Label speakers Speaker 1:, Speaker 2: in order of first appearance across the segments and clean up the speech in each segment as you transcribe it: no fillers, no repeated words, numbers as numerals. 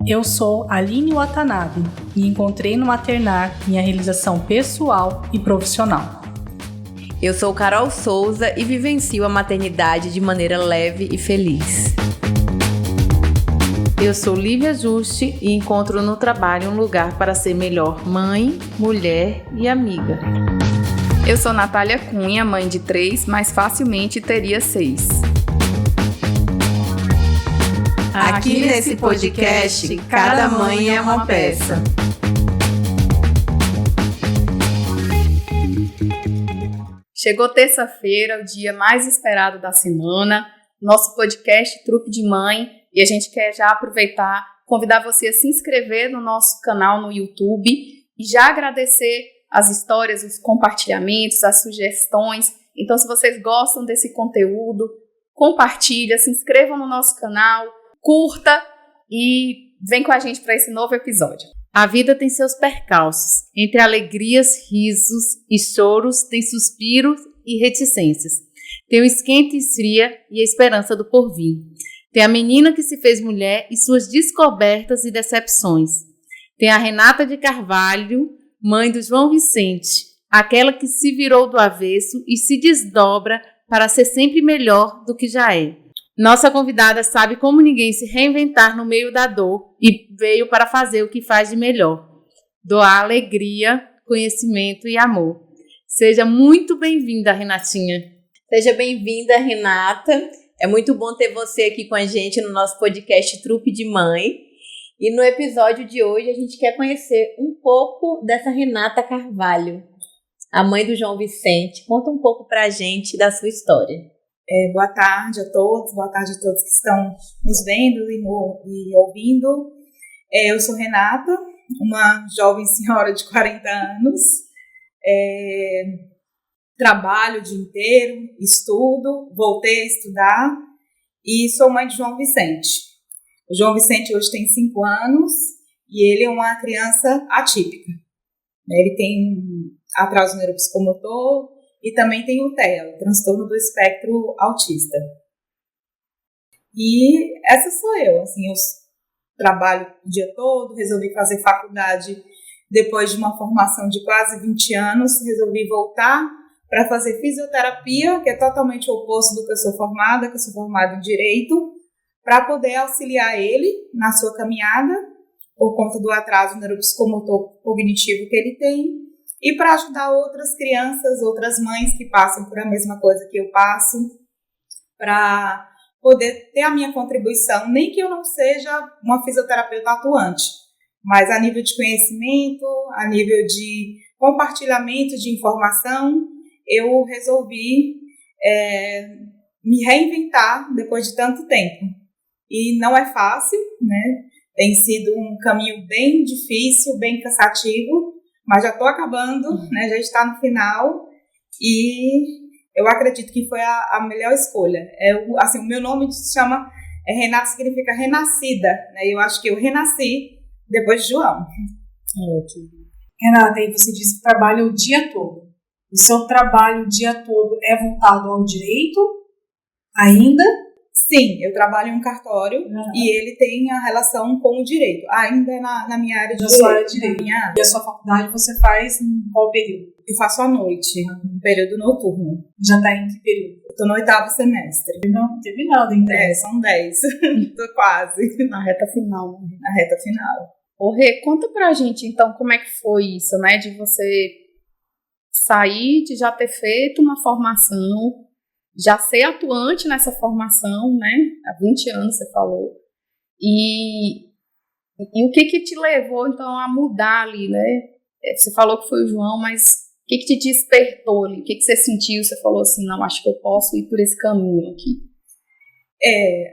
Speaker 1: Eu sou Aline Watanabe e encontrei no maternar minha realização pessoal e profissional.
Speaker 2: Eu sou Carol Souza e vivencio a maternidade de maneira leve e feliz.
Speaker 3: Eu sou Lívia Juste e encontro no trabalho um lugar para ser melhor mãe, mulher e amiga.
Speaker 4: Eu sou Natália Cunha, mãe de 3, mas facilmente teria 6.
Speaker 2: Aqui nesse podcast, cada mãe é uma peça.
Speaker 4: Chegou terça-feira, o dia mais esperado da semana, nosso podcast Trupe de Mãe, e a gente quer já aproveitar, convidar você a se inscrever no nosso canal no YouTube e já agradecer as histórias, os compartilhamentos, as sugestões. Então, se vocês gostam desse conteúdo, compartilha, se inscrevam no nosso canal, curta e vem com a gente para esse novo episódio.
Speaker 3: A vida tem seus percalços. Entre alegrias, risos e choros, tem suspiros e reticências. Tem o esquenta e esfria e a esperança do porvir. Tem a menina que se fez mulher e suas descobertas e decepções. Tem a Renata de Carvalho, mãe do João Vicente, aquela que se virou do avesso e se desdobra para ser sempre melhor do que já é. Nossa convidada sabe como ninguém se reinventar no meio da dor e veio para fazer o que faz de melhor: doar alegria, conhecimento e amor. Seja muito bem-vinda, Renatinha.
Speaker 2: Seja bem-vinda, Renata. É muito bom ter você aqui com a gente no nosso podcast Trupe de Mãe. E no episódio de hoje a gente quer conhecer um pouco dessa Renata Carvalho, a mãe do João Vicente. Conta um pouco pra gente da sua história.
Speaker 5: Boa tarde a todos que estão nos vendo e ouvindo. Eu sou Renata, uma jovem senhora de 40 anos. Trabalho o dia inteiro, estudo, voltei a estudar e sou mãe de João Vicente. O João Vicente hoje tem 5 anos e ele é uma criança atípica. Ele tem atraso neuropsicomotor e também tem o TEA, o transtorno do espectro autista. E essa sou eu, assim, eu trabalho o dia todo, resolvi fazer faculdade depois de uma formação de quase 20 anos, resolvi voltar para fazer fisioterapia, que é totalmente o oposto do que eu sou formada em Direito, para poder auxiliar ele na sua caminhada, por conta do atraso neuropsicomotor cognitivo que ele tem, e para ajudar outras crianças, outras mães que passam por a mesma coisa que eu passo, para poder ter a minha contribuição, nem que eu não seja uma fisioterapeuta atuante, mas a nível de conhecimento, a nível de compartilhamento de informação, eu resolvi me reinventar depois de tanto tempo. E não é fácil, né? Tem sido um caminho bem difícil, bem cansativo, mas já estou acabando, né? Já está no final e eu acredito que foi a melhor escolha. Assim, o meu nome se chama Renata, significa renascida, né? Eu acho que eu renasci depois de João.
Speaker 1: Renata, aí você disse que trabalha o dia todo. O seu trabalho o dia todo é voltado ao direito ainda?
Speaker 5: Sim, eu trabalho em um cartório e ele tem a relação com o direito. Ainda é na minha área de direito.
Speaker 1: Sua área de direito. E a sua faculdade você faz em qual período?
Speaker 5: Eu faço à noite, no período noturno.
Speaker 1: Já está em que período?
Speaker 5: Estou no 8º semestre.
Speaker 1: Não, terminando, então.
Speaker 5: São 10. Estou quase.
Speaker 4: Na reta final.
Speaker 5: Na reta final.
Speaker 4: Ô Rê, conta pra gente então como é que foi isso, né? De você sair, de já ter feito uma formação, já ser atuante nessa formação, né? Há 20 anos você falou. E o que te levou, então, a mudar ali, né? Você falou que foi o João, mas o que te despertou ali? O que você sentiu? Você falou assim, não, acho que eu posso ir por esse caminho aqui.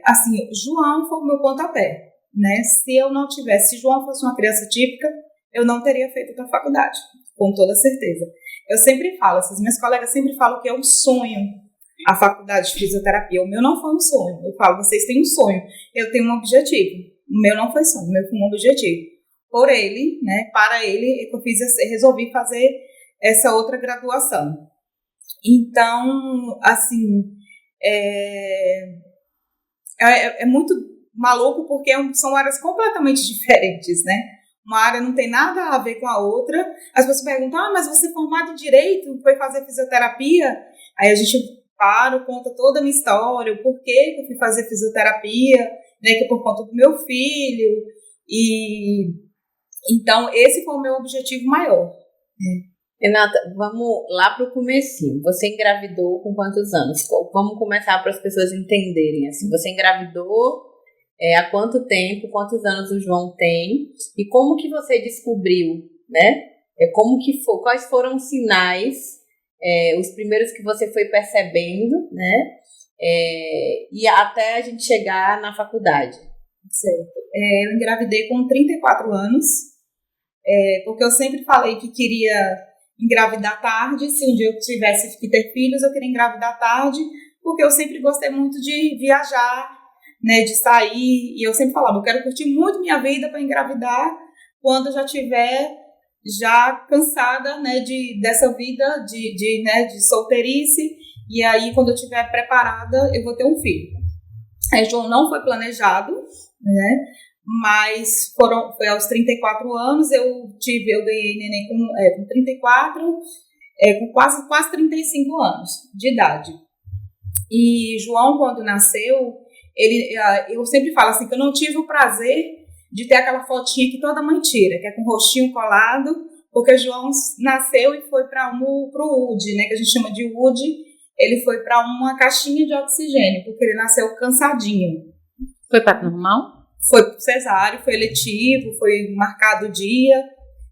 Speaker 5: Assim, João foi o meu pontapé, né? Se João fosse uma criança típica, eu não teria feito a faculdade, com toda certeza. Eu sempre falo, essas minhas colegas sempre falam que é um sonho a faculdade de fisioterapia. O meu não foi um sonho. Eu falo, vocês têm um sonho, eu tenho um objetivo. O meu não foi sonho, o meu foi um objetivo. Por ele, né, para ele, eu resolvi fazer essa outra graduação. Então, assim, é muito maluco porque são áreas completamente diferentes, né? Uma área não tem nada a ver com a outra. As pessoas perguntam, mas você é formado em Direito, foi fazer fisioterapia? Aí a gente conta toda a minha história, o porquê que eu fui fazer fisioterapia, né, que é por conta do meu filho. E então, esse foi o meu objetivo maior.
Speaker 2: Renata, vamos lá para o comecinho. Você engravidou com quantos anos? Vamos começar para as pessoas entenderem. Assim, você engravidou há quanto tempo? Quantos anos o João tem? E como que você descobriu, né? Como que foi? Quais foram os sinais, os primeiros que você foi percebendo, né? E até a gente chegar na faculdade.
Speaker 5: Certo. Eu engravidei com 34 anos, porque eu sempre falei que queria engravidar tarde. Se um dia eu tivesse que ter filhos, eu queria engravidar tarde, porque eu sempre gostei muito de viajar, né, de sair, e eu sempre falava, eu quero curtir muito minha vida para engravidar quando eu já estiver cansada, né, dessa vida né, de solteirice, e aí quando eu estiver preparada eu vou ter um filho. João não foi planejado, né, mas foi aos 34 anos, eu ganhei neném com 34, com quase 35 anos de idade. E João, quando nasceu, eu sempre falo assim, que eu não tive o prazer de ter aquela fotinha que toda mãe tira, que é com o rostinho colado, porque João nasceu e foi para o UD, né, que a gente chama de UD. Ele foi para uma caixinha de oxigênio, porque ele nasceu cansadinho.
Speaker 3: Foi parto normal?
Speaker 5: Foi cesáreo, foi eletivo, foi marcado o dia.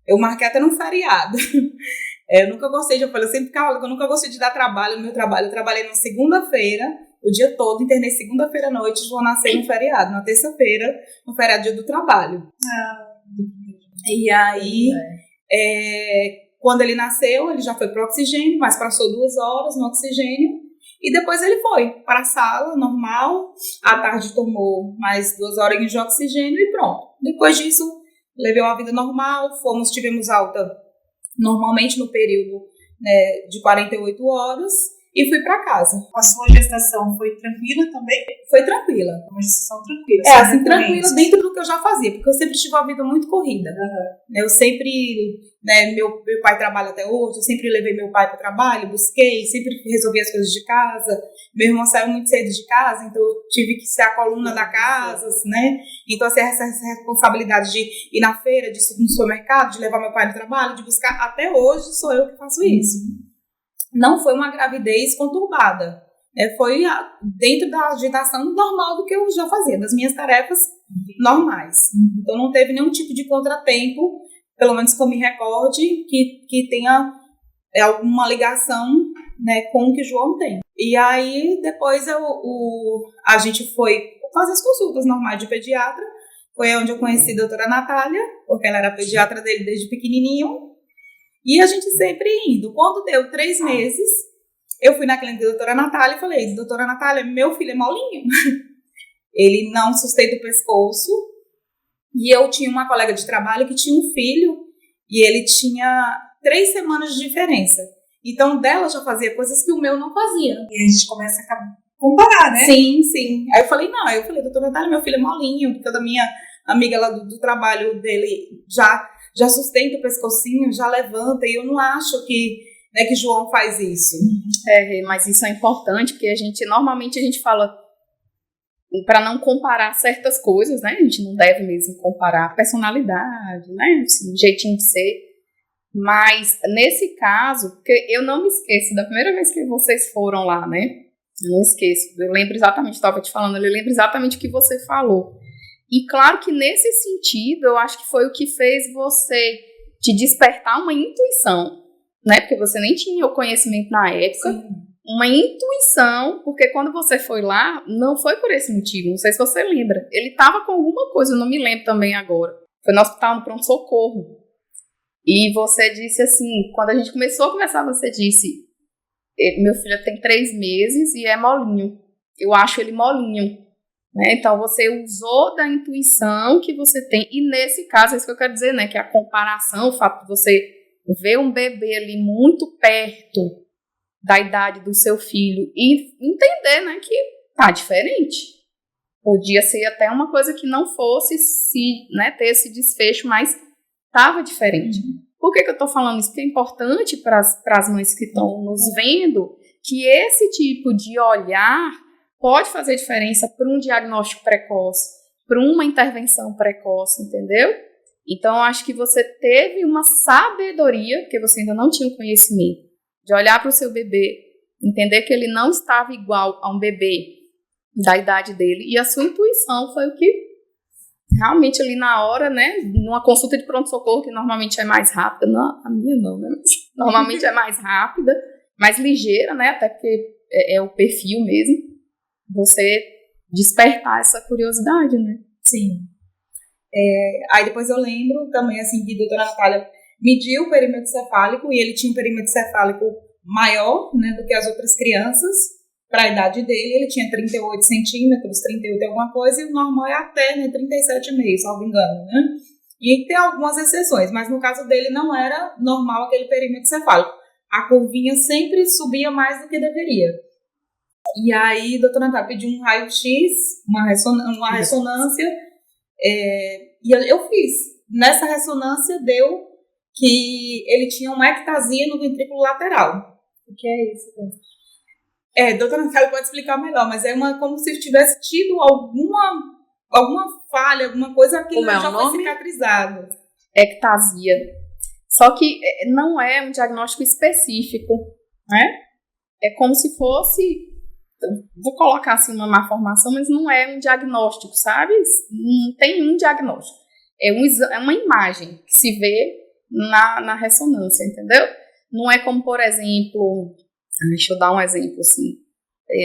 Speaker 5: Eu marquei até num feriado. Eu nunca gostei, eu sempre falo que eu nunca gostei de dar trabalho no meu trabalho. Eu trabalhei na segunda-feira, o dia todo, internei segunda-feira à noite, João nasceu no feriado, na terça-feira, no feriado dia do trabalho. E aí, quando ele nasceu, ele já foi para o oxigênio, mas passou 2 horas no oxigênio, e depois ele foi para a sala normal, à tarde tomou mais 2 horas de oxigênio e pronto. Depois disso, levei uma vida normal, tivemos alta normalmente no período, né, de 48 horas, e fui para casa.
Speaker 1: A sua gestação foi tranquila também?
Speaker 5: Foi tranquila.
Speaker 1: Uma gestação tranquila.
Speaker 5: Assim, tranquila dentro do que eu já fazia, porque eu sempre tive uma vida muito corrida. Uhum. Eu sempre, né, meu pai trabalha até hoje, eu sempre levei meu pai para o trabalho, busquei, sempre resolvi as coisas de casa. Meu irmão saiu muito cedo de casa, então eu tive que ser a coluna da casa, né? Então, assim, essa responsabilidade de ir na feira, de ir no supermercado, de levar meu pai no trabalho, de buscar, até hoje sou eu que faço isso. Não foi uma gravidez conturbada. Foi dentro da agitação normal do que eu já fazia, das minhas tarefas normais. Então, não teve nenhum tipo de contratempo, pelo menos que eu me recorde, que tenha alguma ligação, né, com o que o João tem. E aí, depois a gente foi fazer as consultas normais de pediatra. Foi onde eu conheci a doutora Natália, porque ela era pediatra dele desde pequenininho. E a gente sempre indo. Quando deu 3 meses, eu fui na clínica da doutora Natália e falei, doutora Natália, meu filho é molinho. Ele não sustenta o pescoço. E eu tinha uma colega de trabalho que tinha um filho e ele tinha 3 semanas de diferença. Então, dela já fazia coisas que o meu não fazia.
Speaker 1: E a gente começa a comparar, né?
Speaker 5: Sim, sim. Aí eu falei, doutora Natália, meu filho é molinho, porque toda minha amiga lá do trabalho dele já sustenta o pescocinho, já levanta, e eu não acho que João faz isso.
Speaker 4: Mas isso é importante, porque normalmente a gente fala para não comparar certas coisas, né? A gente não deve mesmo comparar a personalidade, né? Assim, o jeitinho de ser. Mas, nesse caso, porque eu não me esqueço da primeira vez que vocês foram lá, né? Eu não esqueço. Eu lembro exatamente, estava te falando, eu lembro exatamente o que você falou. E claro que nesse sentido, eu acho que foi o que fez você te despertar uma intuição, né? Porque você nem tinha o conhecimento na época. Sim. Uma intuição, porque quando você foi lá, não foi por esse motivo, não sei se você lembra. Ele estava com alguma coisa, eu não me lembro também agora. Foi no hospital, no pronto-socorro. E você disse assim, quando a gente começou a conversar, você disse, meu filho tem 3 meses e é molinho. Eu acho ele molinho. Né? Então, você usou da intuição que você tem. E nesse caso, é isso que eu quero dizer, né? Que a comparação, o fato de você ver um bebê ali muito perto da idade do seu filho e entender, né, que tá diferente. Podia ser até uma coisa que não fosse ter esse desfecho, mas estava diferente. Por que eu estou falando isso? Porque é importante para as mães que estão nos vendo que esse tipo de olhar pode fazer diferença para um diagnóstico precoce, para uma intervenção precoce, entendeu? Então, eu acho que você teve uma sabedoria, porque você ainda não tinha o conhecimento, de olhar para o seu bebê, entender que ele não estava igual a um bebê da idade dele, e a sua intuição foi o que realmente ali na hora, né, numa consulta de pronto-socorro, que normalmente é mais rápida, não, a minha não, né, normalmente é mais rápida, mais ligeira, né, até porque é o perfil mesmo, você despertar essa curiosidade, né.
Speaker 5: Sim. Aí depois eu lembro também, assim, que a doutora Natália mediu o perímetro cefálico, e ele tinha um perímetro cefálico maior, né, do que as outras crianças, para a idade dele. Ele tinha 38 centímetros, 38 alguma coisa, e o normal é até, né, 37,5, salvo engano, né? E tem algumas exceções, mas no caso dele não era normal aquele perímetro cefálico. A curvinha sempre subia mais do que deveria. E aí a doutora Natália pediu um raio-x, uma ressonância, e eu fiz. Nessa ressonância deu que ele tinha uma ectasia no ventrículo lateral.
Speaker 2: O que é isso?
Speaker 5: Doutora Natália pode explicar melhor, mas é como se tivesse tido alguma falha, alguma coisa que já foi cicatrizado.
Speaker 4: Ectasia. Só que não é um diagnóstico específico, né? É como se fosse, vou colocar assim uma má formação, mas não é um diagnóstico, sabe? Não tem um diagnóstico. É uma imagem que se vê na ressonância, entendeu? Não é como, por exemplo, deixa eu dar um exemplo assim,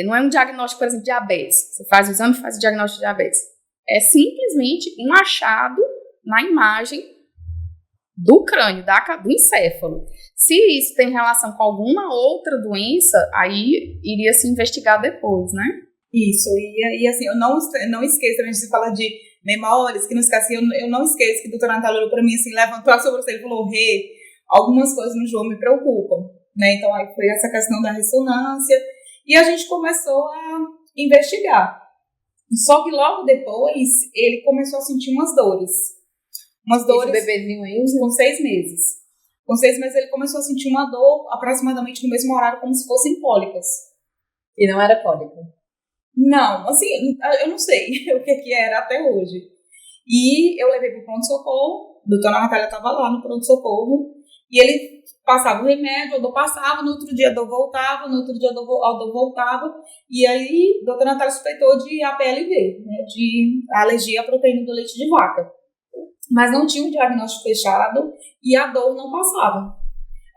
Speaker 4: não é um diagnóstico, por exemplo, de diabetes. Você faz o exame e faz o diagnóstico de diabetes. Simplesmente um achado na imagem do crânio, do encéfalo. Se isso tem relação com alguma outra doença, aí iria se investigar depois, né?
Speaker 5: Isso, e assim, eu não esqueço também de se falar de memórias, que não esqueci, eu não esqueço que a doutora Natália olhou para mim assim, levantou a sobrancelha e falou, algumas coisas no João me preocupam, né? Então aí foi essa questão da ressonância, e a gente começou a investigar. Só que logo depois ele começou a sentir umas dores.
Speaker 2: Esse bebezinho aí?
Speaker 5: Com 6 meses. Com 6 meses ele começou a sentir uma dor aproximadamente no mesmo horário, como se fossem cólicas.
Speaker 2: E não era cólica?
Speaker 5: Não, assim, eu não sei o que era até hoje. E eu levei para o pronto-socorro, a doutora Natália estava lá no pronto-socorro, e ele passava o remédio, a dor passava, no outro dia a dor voltava, no outro dia a dor voltava, e aí a doutora Natália suspeitou de APLV, né, de alergia à proteína do leite de vaca. Mas não tinha um diagnóstico fechado e a dor não passava.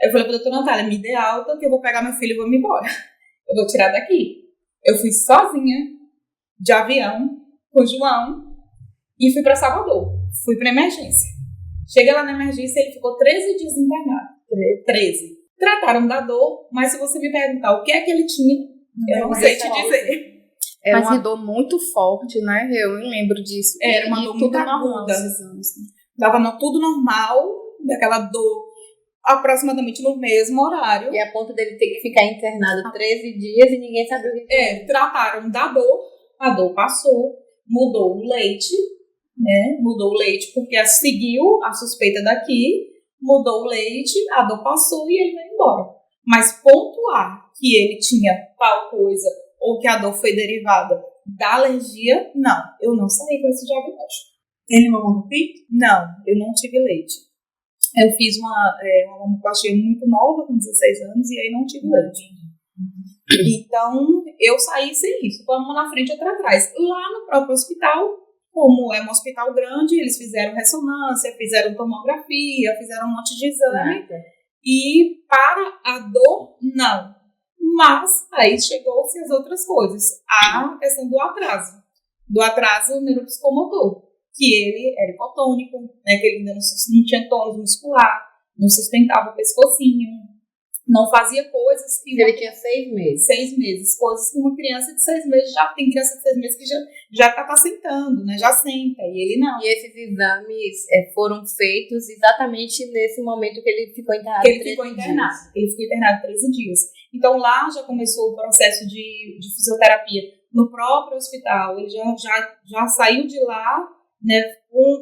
Speaker 5: Aí eu falei para a doutora Natália, me dê alta que eu vou pegar meu filho e vou me embora. Eu vou tirar daqui. Eu fui sozinha, de avião, com o João, e fui para Salvador. Fui para emergência. Cheguei lá na emergência, ele ficou 13 dias internado. 13. Trataram da dor, mas se você me perguntar o que é que ele tinha, eu não sei te dizer.
Speaker 4: Era uma dor muito forte, né? Eu não lembro disso.
Speaker 5: Era uma dor muito aguda. Dava tudo normal, daquela dor aproximadamente no mesmo horário.
Speaker 2: E a ponto dele ter que ficar internado 13 dias e ninguém sabia o que era.
Speaker 5: Trataram da dor, a dor passou, mudou o leite, né? Mudou o leite porque seguiu a suspeita daqui, mudou o leite, a dor passou e ele veio embora. Mas pontuar que ele tinha tal coisa ou que a dor foi derivada da alergia, não. Eu não saí com esse diagnóstico.
Speaker 1: Ele mamou no peito?
Speaker 5: Não, eu não tive leite. Eu fiz uma mamoplastia muito nova, com 16 anos, e aí não tive leite. Então, eu saí sem isso, com a mão na frente e outra atrás. Lá no próprio hospital, como é um hospital grande, eles fizeram ressonância, fizeram tomografia, fizeram um monte de exame. E para a dor, não. Mas aí chegou-se as outras coisas. A questão do atraso neuropsicomotor, que ele era hipotônico, né, que ele ainda não tinha tônus muscular, não sustentava o pescocinho, não fazia coisas que...
Speaker 2: Ele tinha 6 meses.
Speaker 5: 6 meses, coisas que uma criança de 6 meses já tem criança de 6 meses que já tá sentando, né, já senta, e ele não.
Speaker 2: E esses exames foram feitos exatamente nesse momento que ele ficou internado.
Speaker 5: Que ele ficou internado 13 dias. Então lá já começou o processo de fisioterapia no próprio hospital. Ele já saiu de lá, né,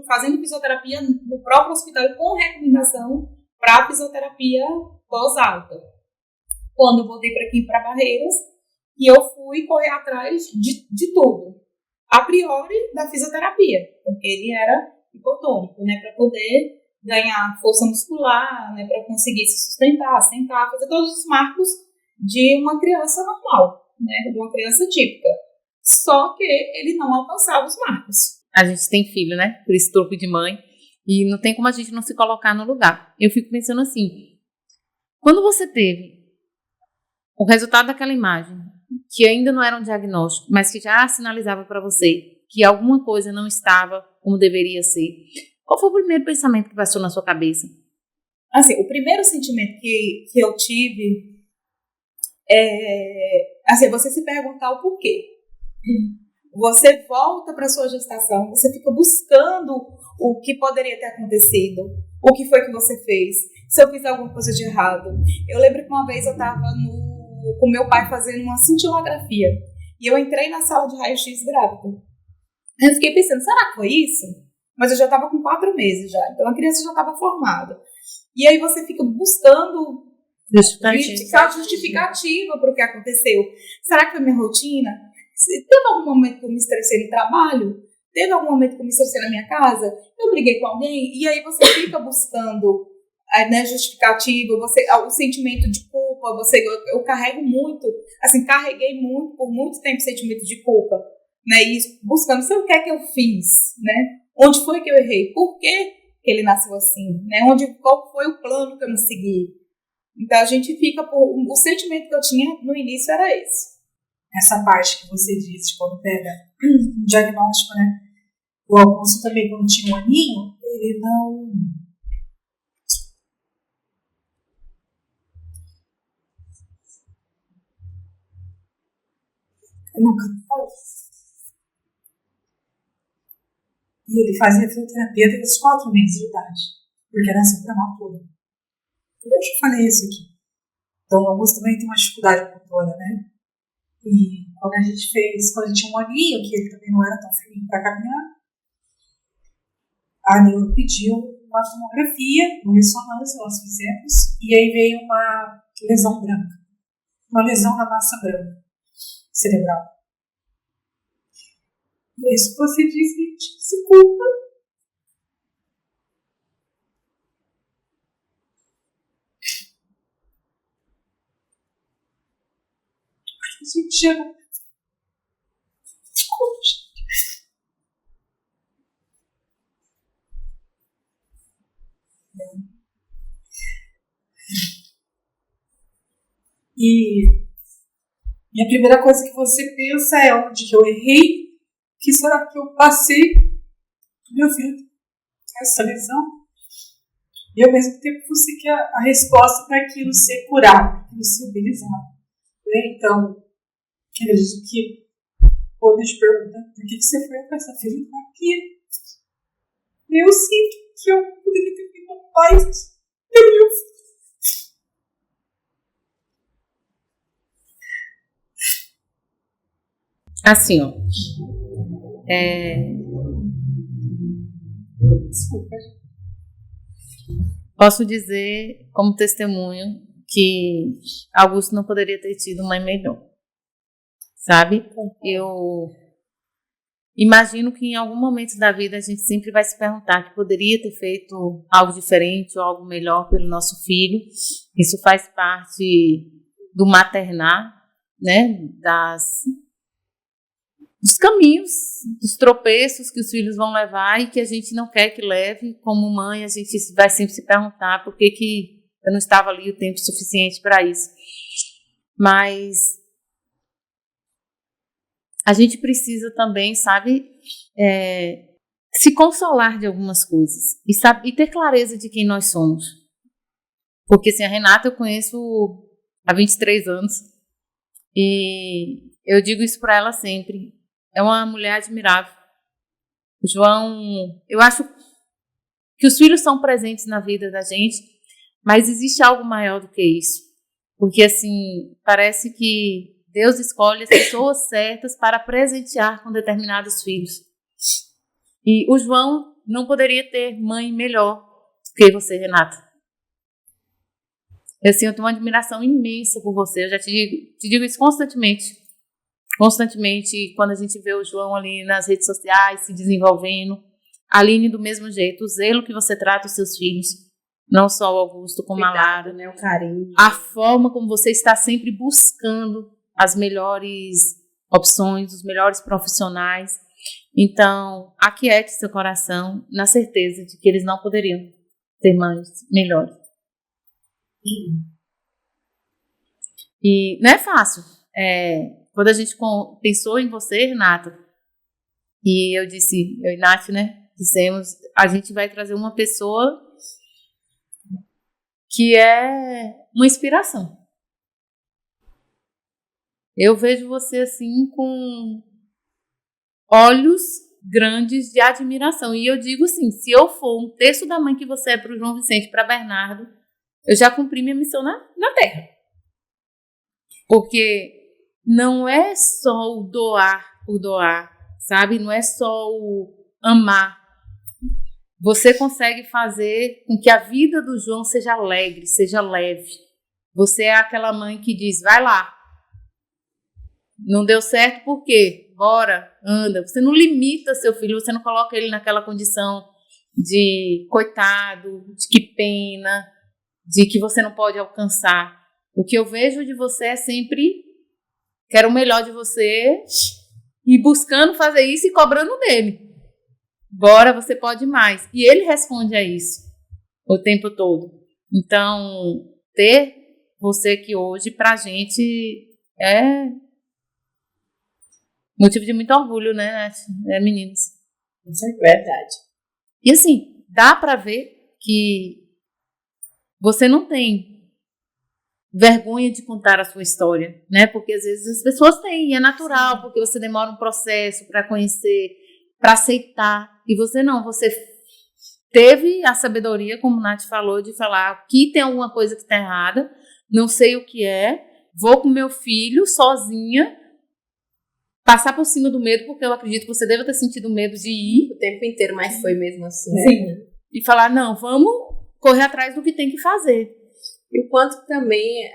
Speaker 5: fazendo fisioterapia no próprio hospital e com recomendação para fisioterapia pós-alta. Quando eu voltei para aqui, para Barreiras, e eu fui correr atrás de tudo. A priori, da fisioterapia, porque ele era hipotônico, né, para poder ganhar força muscular, né, para conseguir se sustentar, sentar, fazer todos os marcos de uma criança normal, né, de uma criança típica. Só que ele não alcançava os marcos.
Speaker 3: A gente tem filho, né? Por isso, truque de mãe. E não tem como a gente não se colocar no lugar. Eu fico pensando assim, quando você teve o resultado daquela imagem, que ainda não era um diagnóstico, mas que já sinalizava para você que alguma coisa não estava como deveria ser, qual foi o primeiro pensamento que passou na sua cabeça?
Speaker 5: Assim, o primeiro sentimento que eu tive é, assim, você se perguntar o porquê. Você volta para sua gestação, você fica buscando o que poderia ter acontecido, o que foi que você fez, se eu fiz alguma coisa de errado. Eu lembro que uma vez eu estava com meu pai fazendo uma cintilografia e eu entrei na sala de raio-x grávida. Eu fiquei pensando, será que foi isso? Mas eu já estava com 4 meses já, então a criança já estava formada. E aí você fica buscando justificativa para o que aconteceu. Será que foi minha rotina? Teve algum momento que eu me estressei no trabalho? Teve algum momento que eu me estressei na minha casa? Eu briguei com alguém? E aí você fica buscando, né, justificativa, o sentimento de culpa. Eu carrego muito, assim, carreguei muito, por muito tempo, sentimento de culpa, né? E buscando, sei o que é que eu fiz, né? Onde foi que eu errei? Por que ele nasceu assim? Né? Qual foi o plano que eu não segui? Então a gente fica o sentimento que eu tinha no início era esse.
Speaker 1: Essa parte que você disse, quando pega o diagnóstico, né? O Augusto também, quando tinha 1 aninho, ele não... nunca falou. E ele fazia fisioterapia desde os 4 meses de idade, porque nasceu prematuro. Eu já falei isso aqui. Então o Augusto também tem uma dificuldade motora, né? E quando a gente tinha 1 aninho, que ele também não era tão fininho para caminhar, a neuro pediu uma tomografia, uma ressonância, nós fizemos, e aí veio uma lesão branca, uma lesão na massa branca cerebral. E é isso que você diz, gente, se culpa. A gente chega. E a primeira coisa que você pensa é onde que eu errei, o que será que eu passei pro meu filho essa lesão? E ao mesmo tempo você quer a resposta para aquilo ser curado, para aquilo ser utilizado. Então, eu acredito que quando eu te perguntar por que você foi com essa fisioterapia, eu sinto que eu poderia ter feito mais pelo meu filho.
Speaker 3: Assim, ó.
Speaker 1: Desculpa.
Speaker 3: Posso dizer, como testemunho, que Augusto não poderia ter tido mãe melhor. Sabe? Eu imagino que em algum momento da vida a gente sempre vai se perguntar que poderia ter feito algo diferente ou algo melhor pelo nosso filho. Isso faz parte do maternar, né? Dos caminhos, dos tropeços que os filhos vão levar e que a gente não quer que leve. Como mãe, a gente vai sempre se perguntar por que eu não estava ali o tempo suficiente para isso. Mas a gente precisa também, sabe, se consolar de algumas coisas e ter clareza de quem nós somos. Porque assim, a Renata eu conheço há 23 anos e eu digo isso para ela sempre. É uma mulher admirável. O João, eu acho que os filhos são presentes na vida da gente, mas existe algo maior do que isso. Porque, assim, parece que Deus escolhe as pessoas certas para presentear com determinados filhos. E o João não poderia ter mãe melhor que você, Renata. Assim, eu tenho uma admiração imensa por você. Eu já te digo isso constantemente. Constantemente, quando a gente vê o João ali nas redes sociais se desenvolvendo. A Aline do mesmo jeito. O zelo que você trata os seus filhos. Não só o Augusto, como
Speaker 2: Cuidado,
Speaker 3: a Lara.
Speaker 2: né? O carinho.
Speaker 3: A forma como você está sempre buscando as melhores opções, os melhores profissionais. Então, aquiete seu coração na certeza de que eles não poderiam ter mães melhores. E não é fácil. Quando a gente pensou em você, Renata, e eu e Nath, né, dissemos, a gente vai trazer uma pessoa que é uma inspiração. Eu vejo você assim com olhos grandes de admiração. E eu digo assim, se eu for um terço da mãe que você é para o João Vicente e para Bernardo, eu já cumpri minha missão na Terra. Porque não é só o doar por doar, sabe? Não é só o amar. Você consegue fazer com que a vida do João seja alegre, seja leve. Você é aquela mãe que diz, vai lá. Não deu certo, por quê? Bora, anda. Você não limita seu filho, você não coloca ele naquela condição de coitado, de que pena, de que você não pode alcançar. O que eu vejo de você é sempre quero o melhor de você e buscando fazer isso e cobrando dele. Bora, você pode mais. E ele responde a isso o tempo todo. Então, ter você aqui hoje pra gente é motivo de muito orgulho, né, Nath? Meninas?
Speaker 2: Isso é verdade.
Speaker 3: E assim, dá pra ver que você não tem vergonha de contar a sua história, né? Porque às vezes as pessoas têm, e é natural, porque você demora um processo para conhecer, para aceitar. E você não, você teve a sabedoria, como a Nath falou, de falar aqui tem alguma coisa que está errada, não sei o que é, vou com meu filho sozinha, passar por cima do medo, porque eu acredito que você deve ter sentido medo de ir.
Speaker 2: O tempo inteiro, mas foi mesmo assim.
Speaker 3: Sim. Né? E falar, não, vamos correr atrás do que tem que fazer.
Speaker 2: E o quanto também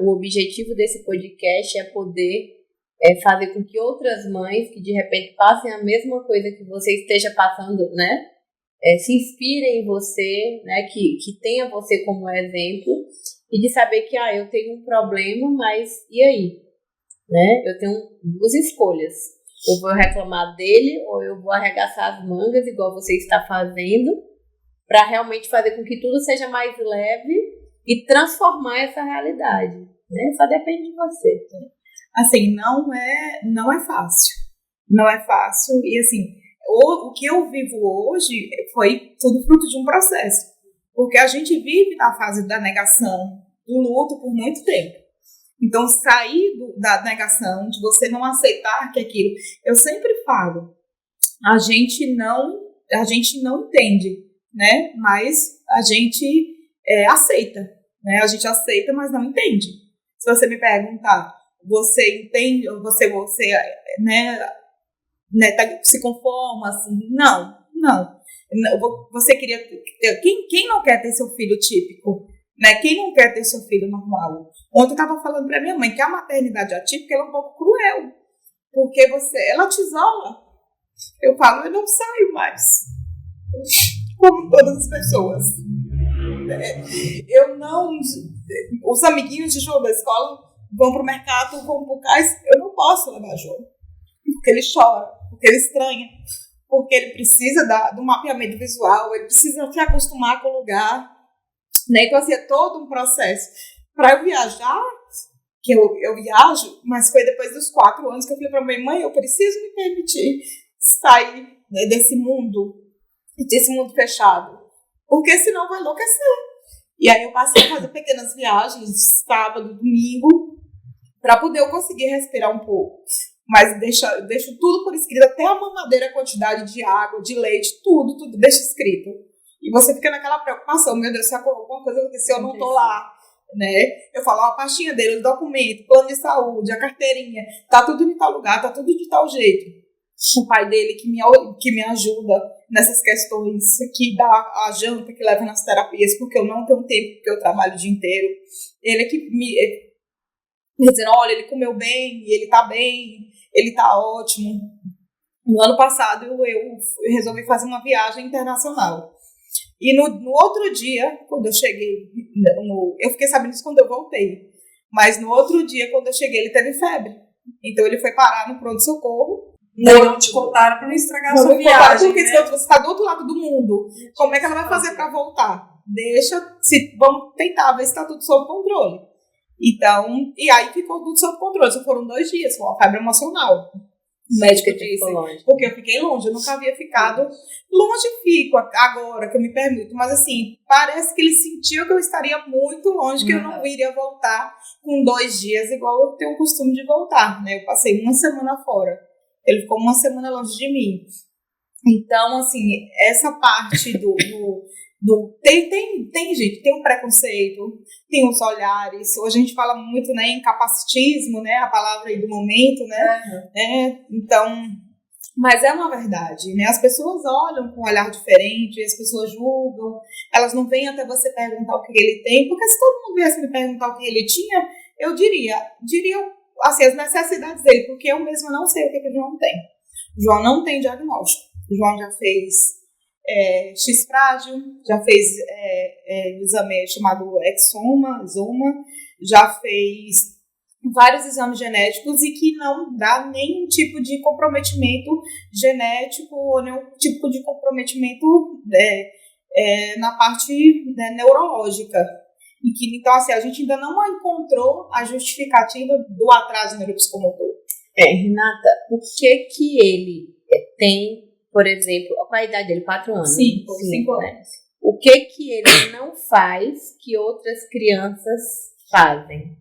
Speaker 2: o objetivo desse podcast é poder fazer com que outras mães que de repente passem a mesma coisa que você esteja passando, né? Se inspirem em você, né? Que tenha você como exemplo e de saber que eu tenho um problema, mas e aí? Né? Eu tenho duas escolhas. Eu vou reclamar dele ou eu vou arregaçar as mangas igual você está fazendo para realmente fazer com que tudo seja mais leve e transformar essa realidade, né? Só depende de você.
Speaker 5: Assim, não é fácil. Não é fácil. E assim, o que eu vivo hoje foi tudo fruto de um processo. Porque a gente vive na fase da negação, do luto por muito tempo. Então, sair da negação, de você não aceitar que aquilo... Eu sempre falo, a gente não entende, né? Mas a gente aceita. Né? A gente aceita, mas não entende. Se você me perguntar, você entende, você se conforma assim? Não. Você queria ter... Quem não quer ter seu filho típico? Né? Quem não quer ter seu filho normal? Ontem eu estava falando para minha mãe que a maternidade atípica ela é um pouco cruel, porque ela te isola. Eu falo, eu não saio mais, como todas as pessoas. Eu não... Os amiguinhos de João da escola vão pro mercado, vão pro cais, eu não posso levar João, porque ele chora, porque ele estranha, porque ele precisa do mapeamento visual, ele precisa se acostumar com o lugar, né? Então assim, é todo um processo. Para eu viajar, que eu viajo, mas foi depois dos 4 anos que eu falei para minha mãe, eu preciso me permitir sair, né, desse mundo fechado, porque senão vai enlouquecer. E aí eu passei a fazer pequenas viagens, sábado, domingo, para poder eu conseguir respirar um pouco. Mas deixo tudo por escrito, até a mamadeira, a quantidade de água, de leite, tudo deixa escrito. E você fica naquela preocupação, meu Deus, se alguma coisa aconteceu, eu não tô lá. né? Eu falo, a pastinha dele, o documento, plano de saúde, a carteirinha, tá tudo em tal lugar, tá tudo de tal jeito. O pai dele que me ajuda nessas questões, que dá a janta, que leva nas terapias, porque eu não tenho tempo, porque eu trabalho o dia inteiro. Ele é que me dizendo, olha, ele comeu bem, ele tá ótimo. No ano passado eu resolvi fazer uma viagem internacional. E no outro dia, quando eu cheguei, eu fiquei sabendo isso quando eu voltei, mas no outro dia, quando eu cheguei, ele teve febre. Então ele foi parar no pronto-socorro.
Speaker 1: Não te contaram para não estragar a sua viagem,
Speaker 5: porque
Speaker 1: né?
Speaker 5: você está do outro lado do mundo. Como é que ela vai fazer para voltar? Vamos tentar ver se está tudo sob controle. Então, e aí ficou tudo sob controle. Só foram 2 dias, foi uma febre emocional. O médico disse, porque eu fiquei longe, eu nunca havia ficado longe, fico agora que eu me permito, mas assim, parece que ele sentiu que eu estaria muito longe, que eu não iria voltar com 2 dias, igual eu tenho o costume de voltar, né? Eu passei 1 semana fora, ele ficou 1 semana longe de mim. Então, assim, essa parte tem gente, tem um preconceito, tem os olhares. Hoje a gente fala muito, né, em capacitismo, né, a palavra aí do momento, né, então, mas é uma verdade, né, as pessoas olham com um olhar diferente, as pessoas julgam, elas não vêm até você perguntar o que ele tem, porque se todo mundo viesse me perguntar o que ele tinha, eu diria assim, as necessidades dele, porque eu mesma não sei o que o João tem. O João não tem diagnóstico, o João já fez X-frágil, já fez exame chamado Exoma, já fez vários exames genéticos e que não dá nenhum tipo de comprometimento genético ou nenhum tipo de comprometimento na parte neurológica. E que, então, assim, a gente ainda não encontrou a justificativa do atraso neuropsicomotor.
Speaker 2: Renata, por que ele tem, por exemplo, qual a idade dele? 4 anos?
Speaker 5: 5 anos.
Speaker 2: Né? O que ele não faz que outras crianças fazem?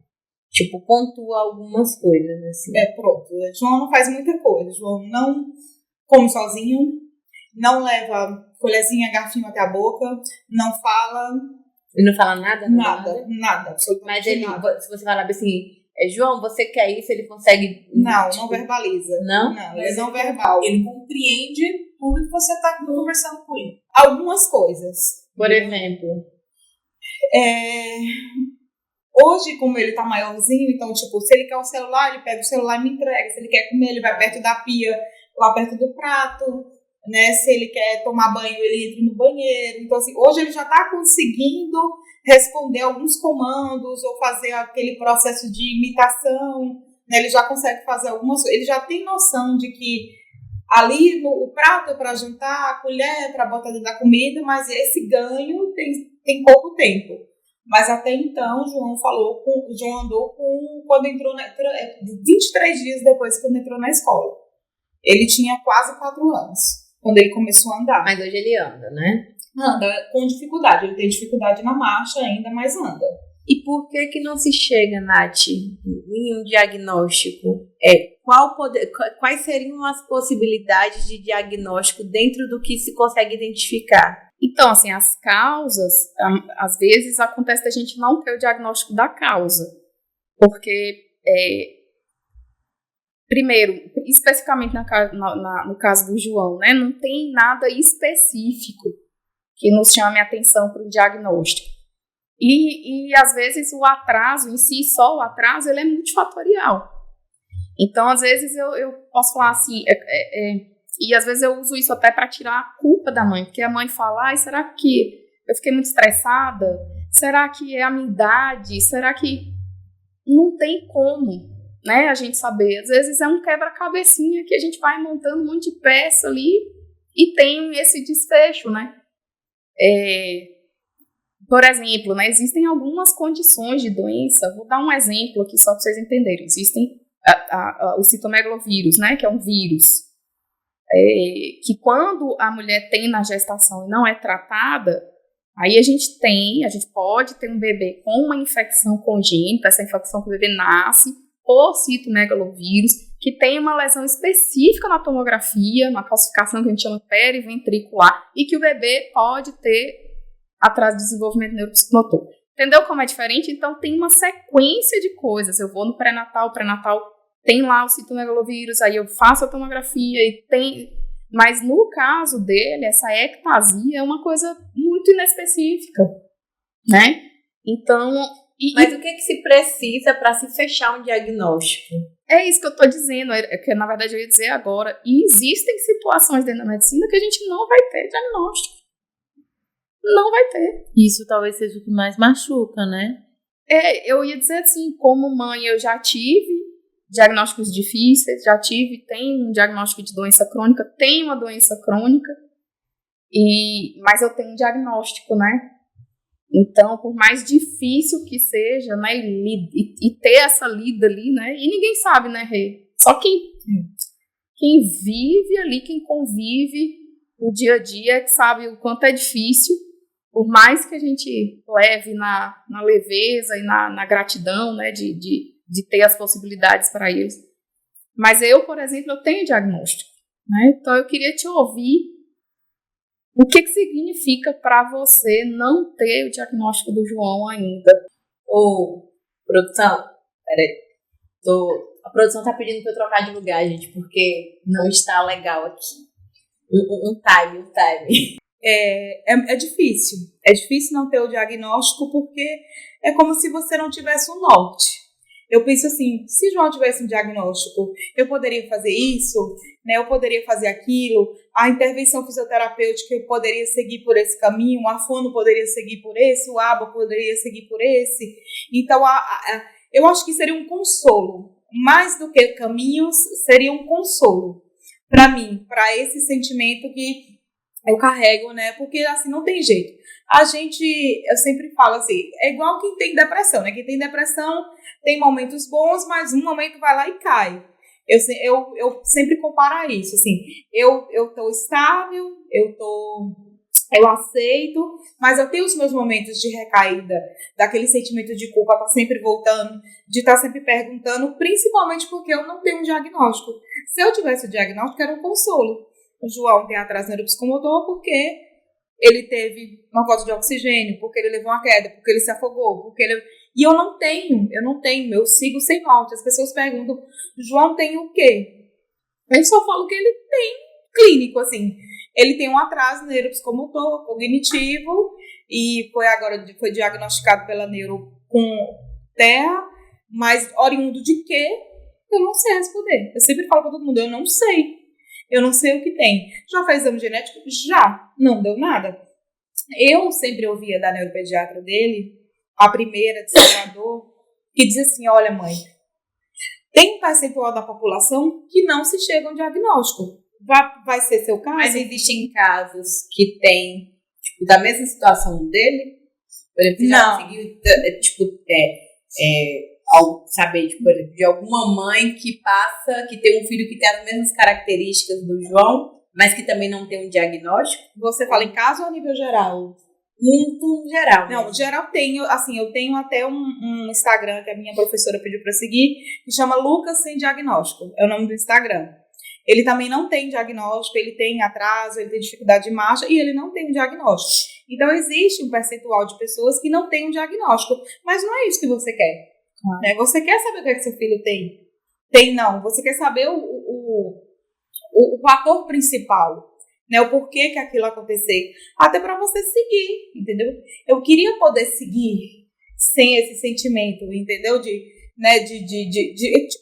Speaker 2: Tipo, pontua algumas coisas, assim.
Speaker 5: Pronto. O João não faz muita coisa. O João não come sozinho, não leva colherzinha, garfinho até a boca, não fala...
Speaker 2: Ele não fala nada?
Speaker 5: Nada, absolutamente.
Speaker 2: Mas ele,
Speaker 5: nada.
Speaker 2: se você falar assim, João, você quer isso, ele consegue...
Speaker 5: Não verbaliza.
Speaker 2: Não?
Speaker 5: Não, ele não verbal.
Speaker 1: Ele compreende tudo que você está conversando com ele.
Speaker 5: Algumas coisas.
Speaker 2: Por exemplo?
Speaker 5: Hoje, como ele tá maiorzinho, então, tipo, se ele quer o celular, ele pega o celular e me entrega. Se ele quer comer, ele vai perto da pia, lá perto do prato, né? Se ele quer tomar banho, ele entra no banheiro. Então, assim, hoje ele já tá conseguindo responder alguns comandos ou fazer aquele processo de imitação, né? Ele já consegue fazer algumas coisas. Ele já tem noção de que ali o prato é para jantar, a colher é para botar dentro da comida, mas esse ganho tem pouco tempo. Mas até então, o João andou quando entrou 23 dias depois que ele entrou na escola. Ele tinha quase 4 anos, quando ele começou a andar.
Speaker 2: Mas hoje ele anda, né?
Speaker 5: Anda com dificuldade, ele tem dificuldade na marcha ainda, mas anda.
Speaker 2: E por que não se chega, Nath, em um diagnóstico? Quais seriam as possibilidades de diagnóstico dentro do que se consegue identificar?
Speaker 4: Então, assim, as causas, às vezes acontece da gente não ter o diagnóstico da causa, porque, primeiro, especificamente no caso do João, né, não tem nada específico que nos chame a atenção para o diagnóstico. E, às vezes, o atraso em si, só o atraso, ele é multifatorial. Então, às vezes, eu posso falar assim, e às vezes eu uso isso até para tirar a culpa da mãe, porque a mãe fala, será que eu fiquei muito estressada? Será que é a minha idade? Será que... Não tem como, né, a gente saber. Às vezes é um quebra-cabecinha que a gente vai montando um monte de peça ali e tem esse desfecho, né? Por exemplo, né, existem algumas condições de doença, vou dar um exemplo aqui só para vocês entenderem. Existem o citomegalovírus, né, que é um vírus, que quando a mulher tem na gestação e não é tratada, aí a gente pode ter um bebê com uma infecção congênita, essa infecção que o bebê nasce por citomegalovírus, que tem uma lesão específica na tomografia, uma calcificação que a gente chama periventricular, e que o bebê pode ter atraso de desenvolvimento neuropsicomotor. Entendeu como é diferente? Então, tem uma sequência de coisas. Eu vou no pré-natal tem lá o citomegalovírus, aí eu faço a tomografia e tem... Mas no caso dele, essa ectasia é uma coisa muito inespecífica, né? Então...
Speaker 2: Mas o que se precisa para se fechar um diagnóstico?
Speaker 4: É isso que eu estou dizendo, que na verdade eu ia dizer agora. E existem situações dentro da medicina que a gente não vai ter diagnóstico. Não vai ter.
Speaker 3: Isso talvez seja o que mais machuca, né?
Speaker 4: Eu ia dizer assim, como mãe eu já tive diagnósticos difíceis, tenho um diagnóstico de doença crônica, tenho uma doença crônica, mas eu tenho um diagnóstico, né? Então, por mais difícil que seja, né, e ter essa lida ali, né, e ninguém sabe, né, Rê? Só quem vive ali, quem convive o dia a dia, é que sabe o quanto é difícil, por mais que a gente leve na leveza e na gratidão, né, de ter as possibilidades para eles. Mas eu, por exemplo, eu tenho diagnóstico, né, então eu queria te ouvir. O que significa para você não ter o diagnóstico do João ainda?
Speaker 2: Produção, peraí. A produção tá pedindo para eu trocar de lugar, gente, porque não está legal aqui. Um time.
Speaker 5: É difícil. É difícil não ter o diagnóstico porque é como se você não tivesse um norte. Eu penso assim, se João tivesse um diagnóstico, eu poderia fazer isso, né? Eu poderia fazer aquilo, a intervenção fisioterapêutica eu poderia seguir por esse caminho, a fono poderia seguir por esse, o ABA poderia seguir por esse. Então, eu acho que seria um consolo. Mais do que caminhos, seria um consolo para mim, para esse sentimento que eu carrego, né? Porque assim, não tem jeito. Eu sempre falo assim, é igual quem tem depressão, né? Quem tem depressão tem momentos bons, mas um momento vai lá e cai. Eu sempre comparo isso, assim, eu tô estável, eu aceito, mas eu tenho os meus momentos de recaída, daquele sentimento de culpa, tá sempre voltando, de estar sempre perguntando, principalmente porque eu não tenho um diagnóstico. Se eu tivesse o diagnóstico, era um consolo. O João tem atraso neuropsicomotor porque ele teve uma falta de oxigênio, porque ele levou uma queda, porque ele se afogou, E eu não tenho, eu sigo sem norte. As pessoas perguntam, João tem o quê? Eu só falo que ele tem clínico, assim. Ele tem um atraso neuropsicomotor, cognitivo, e foi diagnosticado pela neuro com TEA, mas oriundo de quê? Eu não sei responder. Eu sempre falo para todo mundo, eu não sei. Eu não sei o que tem. Já fez exame genético? Já. Não deu nada. Eu sempre ouvia da neuropediatra dele, a primeira de Salvador, que dizia assim, olha mãe, tem um percentual da população que não se chega a um diagnóstico. Vai ser seu caso?
Speaker 2: Mas existem casos que tem, tipo, da mesma situação dele? Por exemplo, você já conseguiu, saber, tipo, por exemplo, de alguma mãe que tem um filho que tem as mesmas características do João, mas que também não tem um diagnóstico?
Speaker 5: Você fala em caso ou a nível geral?
Speaker 2: No geral.
Speaker 5: Não, geral tenho, assim, eu tenho até um Instagram que a minha professora pediu para seguir, que chama Lucas Sem Diagnóstico, é o nome do Instagram. Ele também não tem diagnóstico, ele tem atraso, ele tem dificuldade de marcha e ele não tem um diagnóstico. Então, existe um percentual de pessoas que não têm um diagnóstico, mas não é isso que você quer. Né? Você quer saber o que é que seu filho tem? Tem não, você quer saber o fator principal, né? O porquê que aquilo aconteceu, até para você seguir, entendeu? Eu queria poder seguir sem esse sentimento, entendeu? De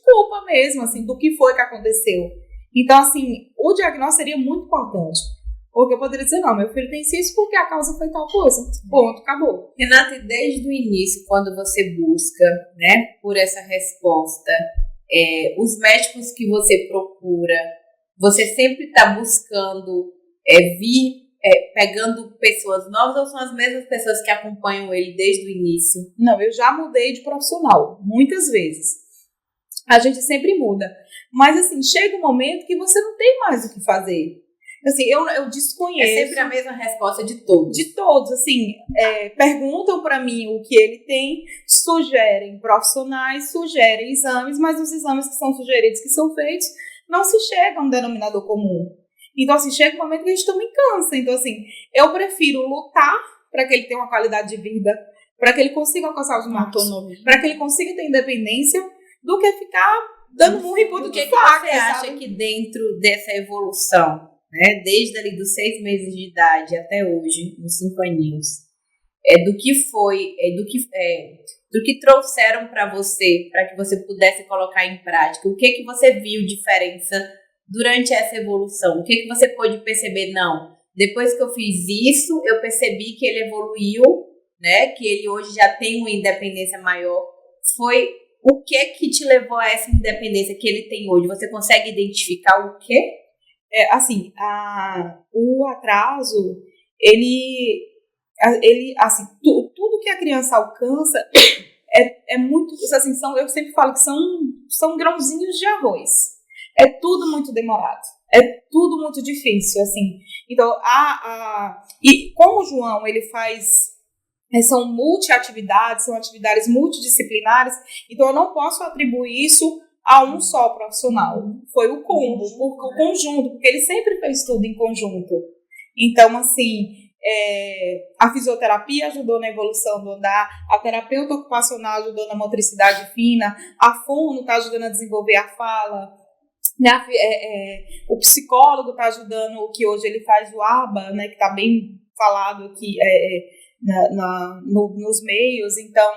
Speaker 5: culpa mesmo, assim, do que foi que aconteceu. Então, assim, o diagnóstico seria muito importante. Porque eu poderia dizer, não, meu filho tem isso porque a causa foi tal coisa. Ponto, acabou.
Speaker 2: Renata, desde o início, quando você busca, né, por essa resposta, os médicos que você procura, você sempre está buscando pegando pessoas novas ou são as mesmas pessoas que acompanham ele desde o início?
Speaker 5: Não, eu já mudei de profissional, muitas vezes. A gente sempre muda. Mas, assim, chega um momento que você não tem mais o que fazer. Assim, eu desconheço.
Speaker 2: É sempre a mesma resposta de todos.
Speaker 5: De todos, assim, perguntam para mim o que ele tem, sugerem profissionais, sugerem exames, mas os exames que são sugeridos, que são feitos, não se chega a um denominador comum. Então, assim, chega um momento que a gente também cansa. Então, assim, eu prefiro lutar para que ele tenha uma qualidade de vida, para que ele consiga alcançar os marcos,
Speaker 4: Autonomia.
Speaker 5: para que ele consiga ter independência, do que ficar dando murro em ponta
Speaker 2: O
Speaker 5: de
Speaker 2: que
Speaker 5: faca,
Speaker 2: você acha
Speaker 5: sabe?
Speaker 2: que dentro dessa evolução, né, desde ali dos 6 meses de idade até hoje, nos 5 aninhos, do que trouxeram para você, para que você pudesse colocar em prática? O que você viu diferença durante essa evolução? O que você pôde perceber? Não, depois que eu fiz isso, eu percebi que ele evoluiu, né, que ele hoje já tem uma independência maior. Foi o que te levou a essa independência que ele tem hoje? Você consegue identificar o quê?
Speaker 5: Assim, o atraso, ele assim, tudo que a criança alcança é muito, assim, eu sempre falo que são grãozinhos de arroz. É tudo muito demorado. É tudo muito difícil, assim. Então, e como o João, ele faz... São multi-atividades, são atividades multidisciplinares, então eu não posso atribuir isso a um só profissional. Foi o combo, o conjunto, porque ele sempre fez tudo em conjunto. Então, assim, a fisioterapia ajudou na evolução do andar, a terapeuta ocupacional ajudou na motricidade fina, a fono está ajudando a desenvolver a fala, o psicólogo está ajudando, o que hoje ele faz o ABA, né, que está bem falado aqui, nos meios. Então,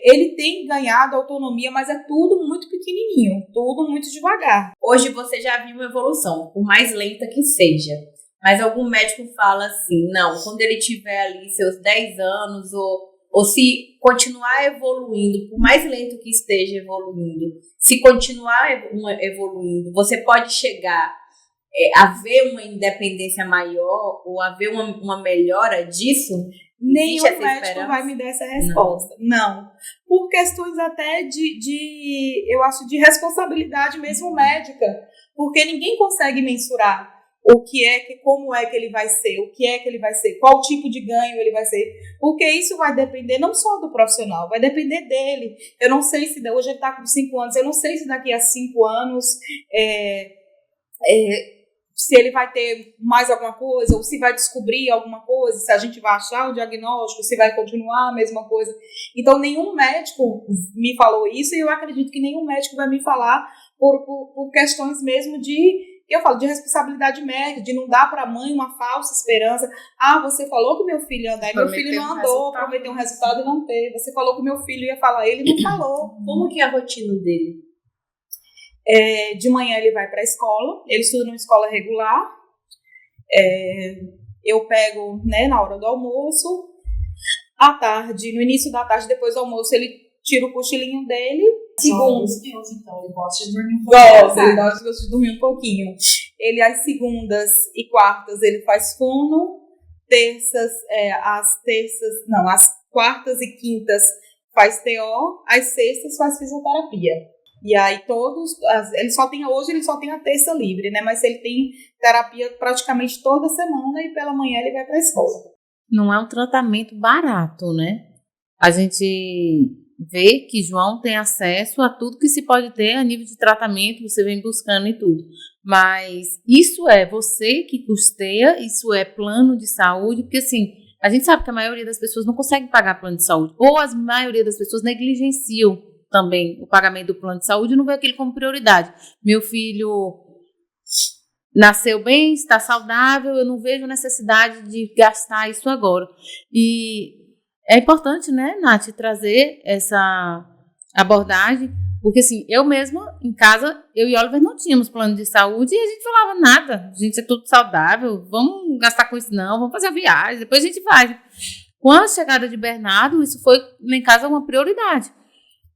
Speaker 5: ele tem ganhado autonomia, mas é tudo muito pequenininho, tudo muito devagar.
Speaker 2: Hoje você já viu uma evolução, por mais lenta que seja, mas algum médico fala assim, não, quando ele tiver ali seus 10 anos, ou se continuar evoluindo, por mais lento que esteja evoluindo, se continuar evoluindo, você pode chegar a ver uma independência maior ou a ver uma melhora disso?
Speaker 5: Nenhum médico vai me dar essa resposta. Não. Por questões até eu acho, de responsabilidade mesmo médica. Porque ninguém consegue mensurar como é que ele vai ser, o que é que ele vai ser, qual tipo de ganho ele vai ser. Porque isso vai depender não só do profissional, vai depender dele. Eu não sei se hoje ele está com 5 anos, eu não sei se daqui a 5 anos se ele vai ter mais alguma coisa, ou se vai descobrir alguma coisa, se a gente vai achar o diagnóstico, se vai continuar a mesma coisa. Então, nenhum médico me falou isso, e eu acredito que nenhum médico vai me falar por questões mesmo eu falo de responsabilidade médica, de não dar para a mãe uma falsa esperança. Você falou que meu filho ia andar, e meu filho não andou, prometeu um resultado e não teve. Você falou que meu filho ia falar, ele não falou.
Speaker 2: Como que é a rotina dele?
Speaker 5: De manhã ele vai para a escola, ele estuda numa escola regular, eu pego, né, na hora do almoço, à tarde, no início da tarde, depois do almoço, ele tira o cochilinho dele.
Speaker 1: Segundos, então ele gosta de dormir um pouquinho.
Speaker 5: Ele gosta de dormir um pouquinho. Ele, às segundas e quartas, ele faz fono, às quartas e quintas faz TO, às sextas faz fisioterapia. E aí hoje ele só tem a terça livre, né? Mas ele tem terapia praticamente toda semana e pela manhã ele vai para a escola.
Speaker 3: Não é um tratamento barato, né? A gente vê que João tem acesso a tudo que se pode ter a nível de tratamento, você vem buscando e tudo. Mas isso é você que custeia, isso é plano de saúde, porque assim, a gente sabe que a maioria das pessoas não consegue pagar plano de saúde, ou a maioria das pessoas negligenciam também o pagamento do plano de saúde e não vê aquilo como prioridade. Meu filho nasceu bem, está saudável, eu não vejo necessidade de gastar isso agora. E é importante, né, Nath, trazer essa abordagem, porque assim, eu mesma, em casa, eu e Oliver não tínhamos plano de saúde e a gente falava nada, a gente é tudo saudável, vamos gastar com isso não, vamos fazer a viagem, depois a gente vai. Com a chegada de Bernardo, isso foi lá em casa uma prioridade,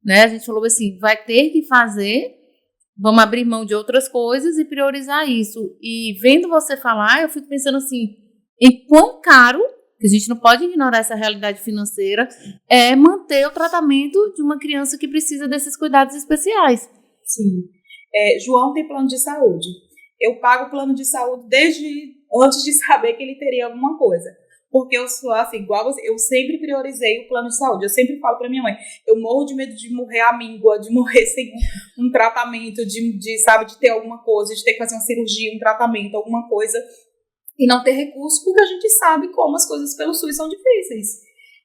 Speaker 3: né, a gente falou assim, vai ter que fazer, vamos abrir mão de outras coisas e priorizar isso. E vendo você falar, eu fico pensando assim, em quão caro, que a gente não pode ignorar essa realidade financeira, é manter o tratamento de uma criança que precisa desses cuidados especiais.
Speaker 5: Sim. João tem plano de saúde. Eu pago o plano de saúde desde antes de saber que ele teria alguma coisa. Porque eu sou assim, igual você, eu sempre priorizei o plano de saúde. Eu sempre falo pra minha mãe, eu morro de medo de morrer à míngua, de morrer sem um tratamento, de ter alguma coisa, de ter que fazer uma cirurgia, um tratamento, alguma coisa, e não ter recurso, porque a gente sabe como as coisas pelo SUS são difíceis.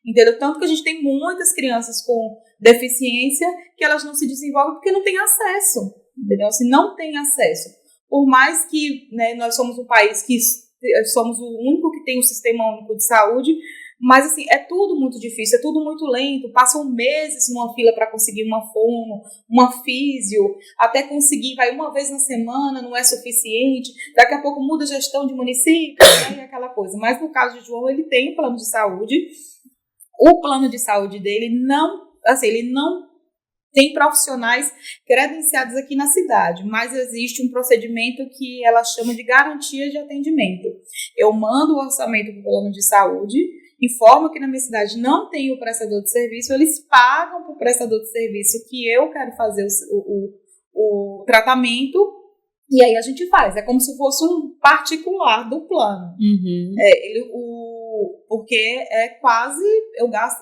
Speaker 5: Entendeu? Tanto que a gente tem muitas crianças com deficiência que elas não se desenvolvem porque não têm acesso. Entendeu? Assim, não tem acesso. Por mais que, né, nós somos um país que somos o único que tem um sistema único de saúde, mas assim, é tudo muito difícil, é tudo muito lento, passam meses numa fila para conseguir uma fono, uma físio, até conseguir, vai uma vez na semana, não é suficiente, daqui a pouco muda a gestão de município, né, e aquela coisa. Mas no caso de João, ele tem um plano de saúde, o plano de saúde dele ele não tem profissionais credenciados aqui na cidade, mas existe um procedimento que ela chama de garantia de atendimento. Eu mando o orçamento para o plano de saúde, informo que na minha cidade não tem o prestador de serviço, eles pagam para o prestador de serviço que eu quero fazer o tratamento, e aí a gente faz. É como se fosse um particular do plano.
Speaker 3: Uhum.
Speaker 5: Porque é quase,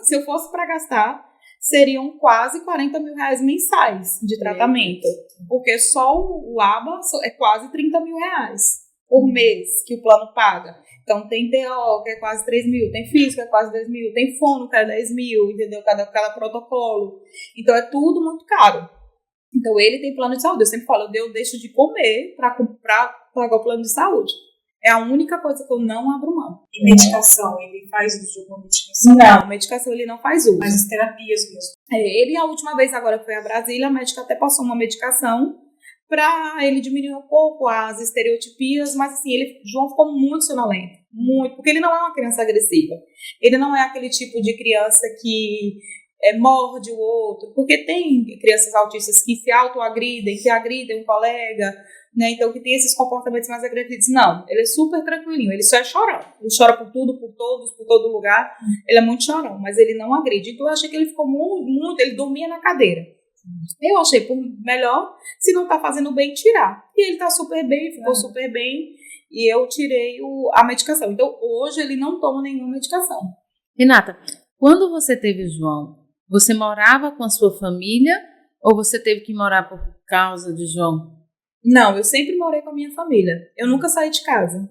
Speaker 5: se eu fosse para gastar, seriam quase 40 mil reais mensais de tratamento. Porque só o ABA é quase 30 mil reais por mês que o plano paga. Então tem TO, que é quase 3 mil, tem físico, que é quase 10 mil, tem fono, que é 10 mil, entendeu? Cada protocolo. Então é tudo muito caro. Então ele tem plano de saúde. Eu sempre falo, eu deixo de comer para pagar o plano de saúde. É a única coisa que eu não abro mão.
Speaker 1: E medicação? Ele faz uso de alguma medicação?
Speaker 5: Não, medicação ele não faz uso.
Speaker 1: Mas as terapias mesmo.
Speaker 5: Ele, a última vez agora que foi a Brasília, a médica até passou uma medicação para ele diminuir um pouco as estereotipias, mas assim, João ficou muito sonolento, muito, porque ele não é uma criança agressiva. Ele não é aquele tipo de criança que morde o outro, porque tem crianças autistas que se autoagridem, que agridem um colega, né, então que tem esses comportamentos mais agressivos. Não, ele é super tranquilinho, ele só é chorão, ele chora por tudo, por todos, por todo lugar, ele é muito chorão, mas ele não agride. Então eu achei que ele ficou muito, ele dormia na cadeira. Eu achei por melhor, se não tá fazendo bem, tirar. E ele tá super bem, ficou super bem, e eu tirei a medicação. Então hoje ele não toma nenhuma medicação.
Speaker 3: Renata, quando você teve o João, você morava com a sua família ou você teve que morar por causa de João?
Speaker 5: Não, eu sempre morei com a minha família. Eu nunca saí de casa.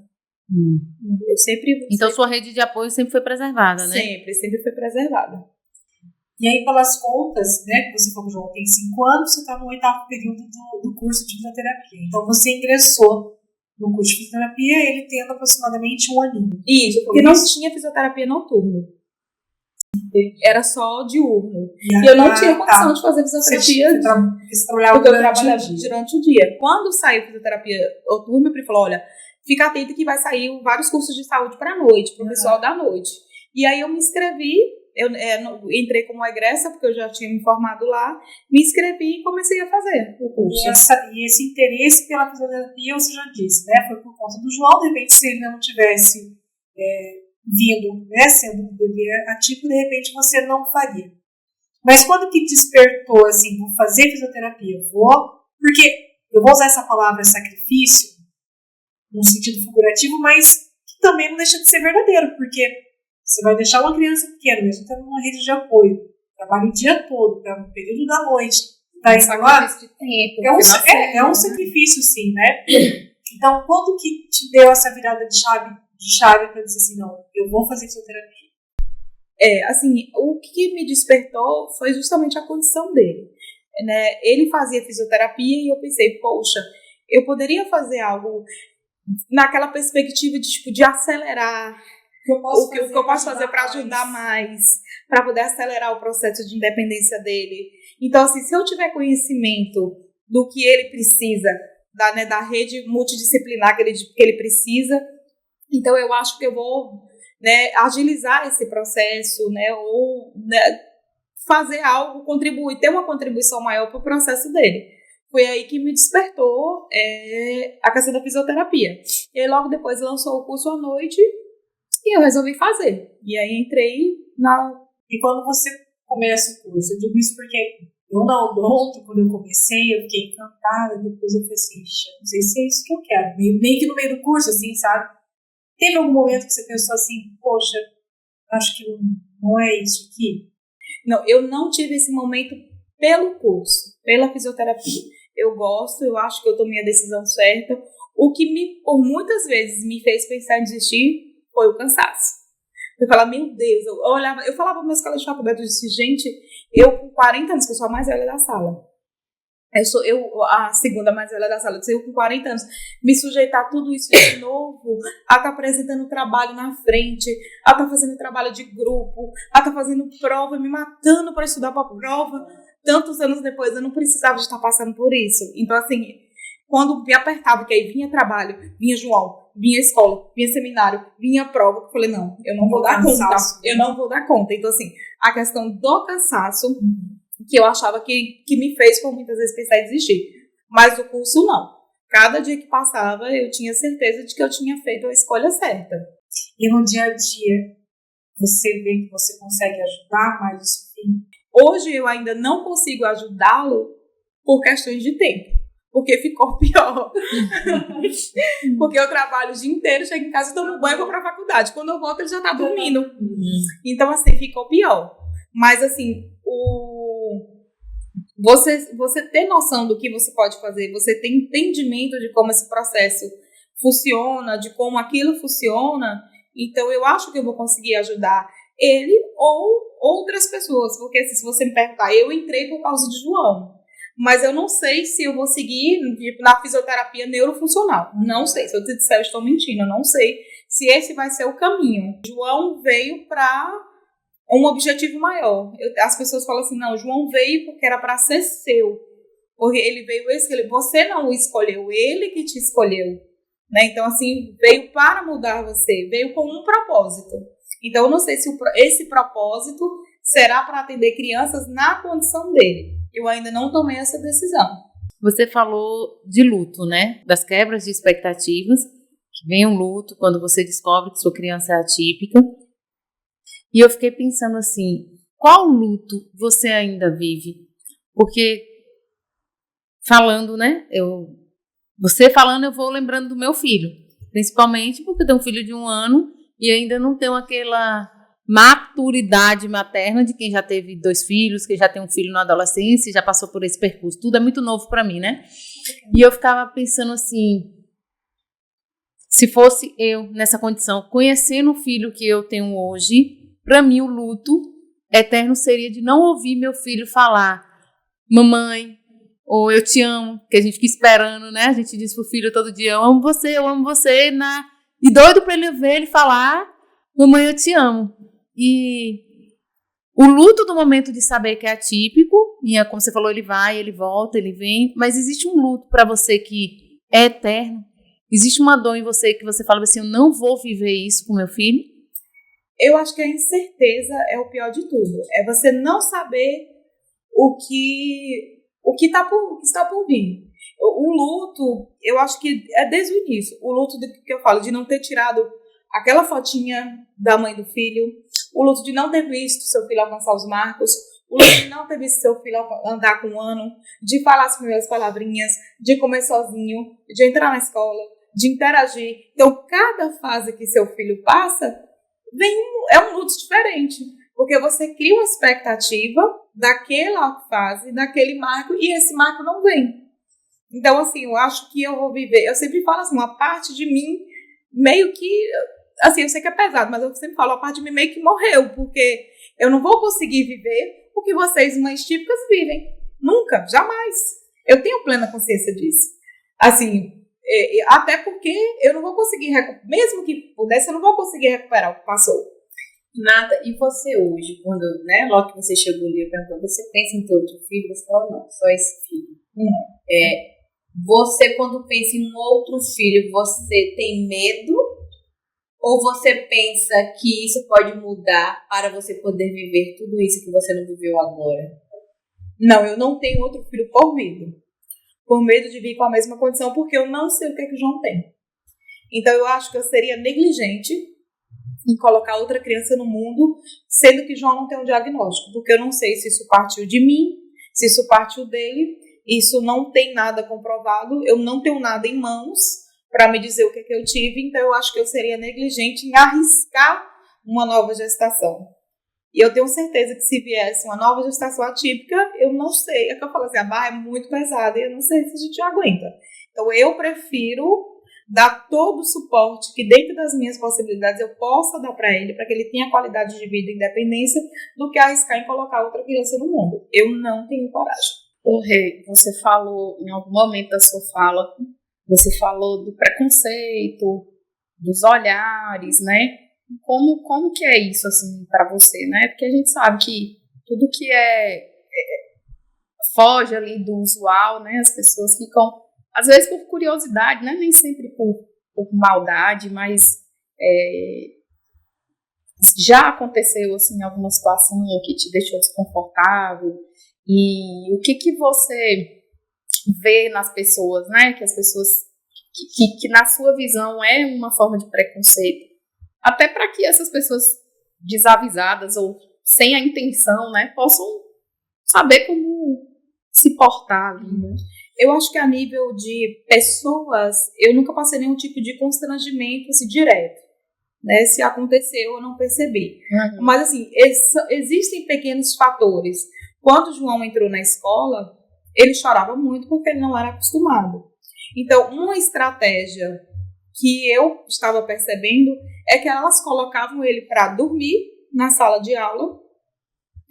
Speaker 5: Eu sempre.
Speaker 3: Então sua rede de apoio sempre foi preservada, né?
Speaker 5: Sempre foi preservada.
Speaker 1: E aí, pelas contas, né, que você falou que o João tem 5 anos, você está no 8º período do curso de fisioterapia. Então você ingressou no curso de fisioterapia, ele tendo aproximadamente 1 aninho.
Speaker 5: Isso, porque não tinha fisioterapia noturno. Era só diurno. E eu não tinha condição de fazer fisioterapia
Speaker 1: Você trabalhava
Speaker 5: porque eu trabalhava durante o dia. Quando saiu fisioterapia noturna, ele falou, olha, fica atento que vai sair vários cursos de saúde para a noite, para o pessoal da noite. E aí eu me inscrevi, eu entrei como egressa, porque eu já tinha me formado lá, me inscrevi e comecei a fazer o curso.
Speaker 1: E esse interesse pela fisioterapia, você já disse, né, foi por conta do João. De repente, se ele não tivesse vindo, né, sendo um bebê ativo, de repente você não faria. Mas quando que despertou, assim, vou fazer fisioterapia? Porque eu vou usar essa palavra sacrifício, num sentido figurativo, mas que também não deixa de ser verdadeiro, porque você vai deixar uma criança pequena, mesmo tendo uma rede de apoio, trabalha o dia todo, para um período da noite, tá indo lá,
Speaker 4: de tempo,
Speaker 1: é um sacrifício, sim, né? Então, quando que te deu essa virada de chave para dizer assim, não, eu vou fazer fisioterapia?
Speaker 5: Assim, o que me despertou foi justamente a condição dele, né? Ele fazia fisioterapia e eu pensei, poxa, eu poderia fazer algo naquela perspectiva de acelerar o que eu posso fazer para ajudar mais, para poder acelerar o processo de independência dele. Então, assim, se eu tiver conhecimento do que ele precisa, da rede multidisciplinar que ele precisa, então eu acho que eu vou, né, agilizar esse processo, né, ou, né, fazer algo, ter uma contribuição maior para o processo dele. Foi aí que me despertou a questão da fisioterapia. E aí, logo depois lançou o curso à noite e eu resolvi fazer. E aí entrei
Speaker 1: E quando você começa o curso, eu digo isso porque eu na odonto, quando eu comecei, eu fiquei encantada, depois eu pensei, não sei se é isso que eu quero. Meio que no meio do curso, assim, sabe? Teve algum momento que você pensou assim, poxa, acho que não é isso aqui?
Speaker 5: Não, eu não tive esse momento pelo curso, pela fisioterapia. Eu gosto, eu acho que eu tomei a decisão certa. O que por muitas vezes me fez pensar em desistir foi o cansaço. Eu falava, meu Deus, eu falava para meus colegas de faculdade, eu disse, gente, eu com 40 anos, que eu sou a mais velha da sala, eu a segunda mais velha da sala, eu disse, eu com 40 anos, me sujeitar a tudo isso de novo, a estar apresentando trabalho na frente, a estar fazendo trabalho de grupo, a estar fazendo prova, me matando para estudar para a prova, tantos anos depois, eu não precisava de estar passando por isso. Então, assim, quando me apertava, que aí vinha trabalho, vinha João, vinha escola, vinha seminário, vinha prova, eu falei, não, eu não vou dar conta, eu não vou dar conta. Então, assim, a questão do cansaço, que eu achava que me fez, por muitas vezes, pensar em desistir. Mas o curso, não. Cada dia que passava, eu tinha certeza de que eu tinha feito a escolha certa.
Speaker 1: E no dia a dia, você vê que você consegue ajudar mais o seu filho?
Speaker 5: Hoje, eu ainda não consigo ajudá-lo por questões de tempo. Porque ficou pior. Porque eu trabalho o dia inteiro, chego em casa, tomo banho e vou pra faculdade. Quando eu volto, ele já tá dormindo. Então, assim, ficou pior. Mas, assim, você ter noção do que você pode fazer, você ter entendimento de como esse processo funciona, de como aquilo funciona, então eu acho que eu vou conseguir ajudar ele ou outras pessoas. Porque, assim, se você me perguntar, eu entrei por causa de João. Mas eu não sei se eu vou seguir na fisioterapia neurofuncional. Não sei. Se eu te disser, eu estou mentindo. Eu não sei se esse vai ser o caminho. João veio para um objetivo maior. As pessoas falam assim, não, João veio porque era para ser seu. Porque ele veio, você não o escolheu, ele que te escolheu. Né? Então, assim, veio para mudar você. Veio com um propósito. Então, eu não sei se esse propósito será para atender crianças na condição dele. Eu ainda não tomei essa decisão.
Speaker 3: Você falou de luto, né? Das quebras de expectativas, que vem um luto quando você descobre que sua criança é atípica. E eu fiquei pensando assim, qual luto você ainda vive? Porque falando, né? Você falando, eu vou lembrando do meu filho. Principalmente porque eu tenho um filho de 1 ano e ainda não tenho aquela maturidade materna de quem já teve 2 filhos, que já tem um filho na adolescência e já passou por esse percurso. Tudo é muito novo para mim, né? E eu ficava pensando assim, se fosse eu nessa condição, conhecendo o filho que eu tenho hoje, para mim o luto eterno seria de não ouvir meu filho falar mamãe, ou eu te amo, que a gente fica esperando, né? A gente diz pro filho todo dia, eu amo você, e doido para ele ver ele falar, mamãe, eu te amo. E o luto do momento de saber que é atípico, e como você falou, ele vai, ele volta, ele vem, mas existe um luto para você que é eterno? Existe uma dor em você que você fala assim, eu não vou viver isso com meu filho?
Speaker 5: Eu acho que a incerteza é o pior de tudo. É você não saber o que está por vir. O luto, eu acho que é desde o início. O luto que eu falo, de não ter tirado aquela fotinha da mãe do filho, o luto de não ter visto seu filho alcançar os marcos, o luto de não ter visto seu filho andar com 1 ano, de falar as primeiras palavrinhas, de comer sozinho, de entrar na escola, de interagir. Então, cada fase que seu filho passa, é um luto diferente, porque você cria uma expectativa daquela fase, daquele marco, e esse marco não vem. Então, assim, eu acho que eu vou viver, eu sempre falo assim, uma parte de mim meio que, assim, eu sei que é pesado, mas eu sempre falo, a parte de mim meio que morreu, porque eu não vou conseguir viver o que vocês, mães típicas, vivem. Nunca, jamais. Eu tenho plena consciência disso. Assim, até porque eu não vou conseguir, mesmo que pudesse, eu não vou conseguir recuperar o que passou.
Speaker 2: Nada. E você hoje, quando, né, logo que você chegou ali e perguntou, você pensa em ter outro filho? Você fala, não, só esse filho. Você, quando pensa em um outro filho, você tem medo? Ou você pensa que isso pode mudar para você poder viver tudo isso que você não viveu agora?
Speaker 5: Não, eu não tenho outro filho por medo. Por medo de vir com a mesma condição, porque eu não sei o que é que o João tem. Então, eu acho que eu seria negligente em colocar outra criança no mundo, sendo que João não tem um diagnóstico, porque eu não sei se isso partiu de mim, se isso partiu dele, isso não tem nada comprovado, eu não tenho nada em mãos para me dizer o que é que eu tive, então eu acho que eu seria negligente em arriscar uma nova gestação. E eu tenho certeza que se viesse uma nova gestação atípica, eu não sei, é que eu falo assim, a barra é muito pesada e eu não sei se a gente aguenta. Então eu prefiro dar todo o suporte que dentro das minhas possibilidades eu possa dar para ele, para que ele tenha qualidade de vida e independência, do que arriscar em colocar outra criança no mundo. Eu não tenho coragem.
Speaker 4: Rê, você falou em algum momento da sua fala, você falou do preconceito, dos olhares, né? Como que é isso, assim, para você, né? Porque a gente sabe que tudo que foge ali do usual, né? As pessoas ficam, às vezes por curiosidade, né? Nem sempre por maldade, mas já aconteceu, assim, alguma situação que te deixou desconfortável. E o que você vê nas pessoas, né? Que as pessoas, que na sua visão é uma forma de preconceito, até para que essas pessoas desavisadas ou sem a intenção, né, possam saber como se portar ali, né?
Speaker 5: Eu acho que a nível de pessoas, eu nunca passei nenhum tipo de constrangimento assim, direto, né? Se aconteceu, eu não percebi.
Speaker 4: Uhum.
Speaker 5: Mas, assim, existem pequenos fatores. Quando o João entrou na escola, ele chorava muito porque ele não era acostumado. Então, uma estratégia que eu estava percebendo é que elas colocavam ele para dormir na sala de aula,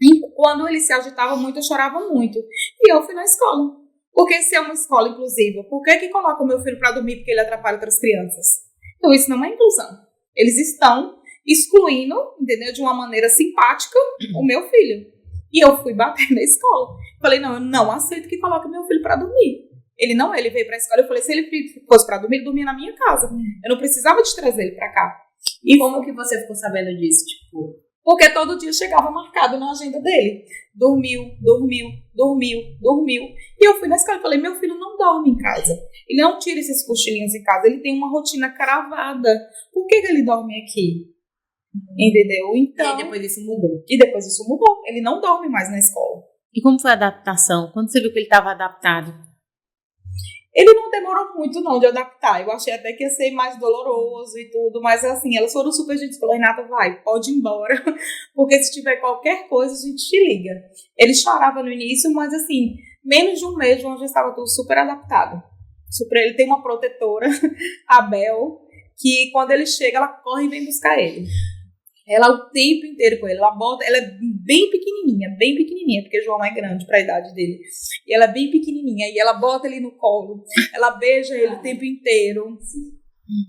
Speaker 5: e quando ele se agitava muito, eu chorava muito. E eu fui na escola. Porque se é uma escola inclusiva, por que coloca o meu filho para dormir porque ele atrapalha outras crianças? Então, isso não é inclusão. Eles estão excluindo, entendeu, de uma maneira simpática, o meu filho. E eu fui bater na escola. Falei, não, eu não aceito que coloque meu filho para dormir. Ele veio para a escola, eu falei, se ele fosse para dormir, ele dormia na minha casa. Eu não precisava de trazer ele para cá.
Speaker 2: E como que você ficou sabendo disso? Tipo,
Speaker 5: porque todo dia chegava marcado na agenda dele. Dormiu. E eu fui na escola e falei, meu filho não dorme em casa. Ele não tira esses cochilinhos em casa. Ele tem uma rotina cravada. Por que ele dorme aqui? Entendeu? Então,
Speaker 2: e depois isso mudou.
Speaker 5: Ele não dorme mais na escola.
Speaker 3: E como foi a adaptação? Quando você viu que ele estava adaptado?
Speaker 5: Ele não demorou muito, não, de adaptar. Eu achei até que ia ser mais doloroso e tudo, mas assim, elas foram super gentis. Falou, Renata, vai, pode ir embora, porque se tiver qualquer coisa, a gente te liga. Ele chorava no início, mas assim, menos de um mês, João já estava tudo super adaptado. Ele tem uma protetora, a Bel, que quando ele chega, ela corre e vem buscar ele. Ela o tempo inteiro com ele. Ela é bem pequenininha, porque o João é grande para a idade dele. E ela é bem pequenininha, e ela bota ele no colo, ela beija ele o tempo inteiro.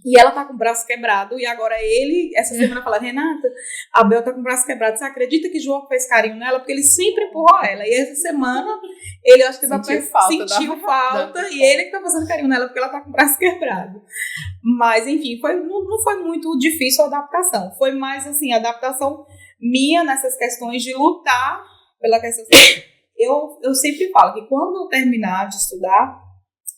Speaker 5: E ela tá com o braço quebrado, e agora ele, essa semana, fala, Renata, a Bel tá com o braço quebrado. Você acredita que o João fez carinho nela? Porque ele sempre empurrou ela. E essa semana, ele acho que sentiu falta e ele que tá fazendo carinho nela, porque ela tá com o braço quebrado. Mas, enfim, não foi muito difícil a adaptação. Foi mais, assim, a adaptação minha nessas questões de lutar pela questão. Eu sempre falo que quando eu terminar de estudar,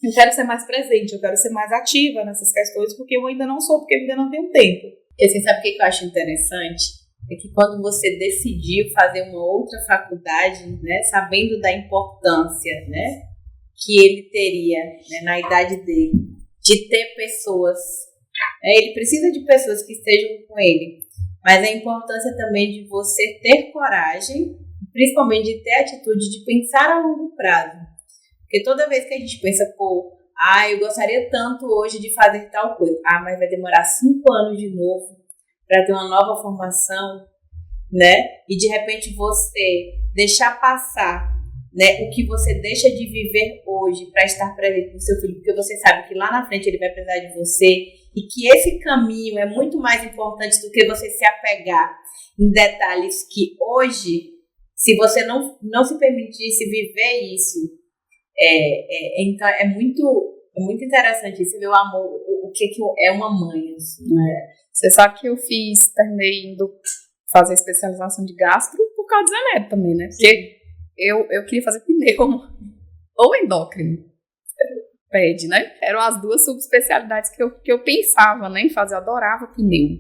Speaker 5: eu quero ser mais presente, eu quero ser mais ativa nessas questões, porque eu ainda não sou, porque eu ainda não tenho tempo.
Speaker 2: E assim, sabe o que eu acho interessante? É que quando você decidiu fazer uma outra faculdade, né, sabendo da importância, né, que ele teria, né, na idade dele, de ter pessoas, né, ele precisa de pessoas que estejam com ele, mas a importância também de você ter coragem, principalmente de ter atitude de pensar a longo prazo. Porque toda vez que a gente pensa, eu gostaria tanto hoje de fazer tal coisa. Mas vai demorar 5 anos de novo para ter uma nova formação, né? E de repente você deixar passar, né, o que você deixa de viver hoje para estar presente no seu filho, porque você sabe que lá na frente ele vai precisar de você e que esse caminho é muito mais importante do que você se apegar em detalhes que hoje, se você não se permitisse viver isso, então é muito interessante isso, meu amor, o que é uma mãe, assim, né?
Speaker 4: Você sabe que eu terminei indo fazer especialização de gastro por causa do Zé Neto também, né? Porque eu queria fazer pneu ou endócrino, pede, né? Eram as duas subespecialidades que eu pensava, né, em fazer, eu adorava pneu.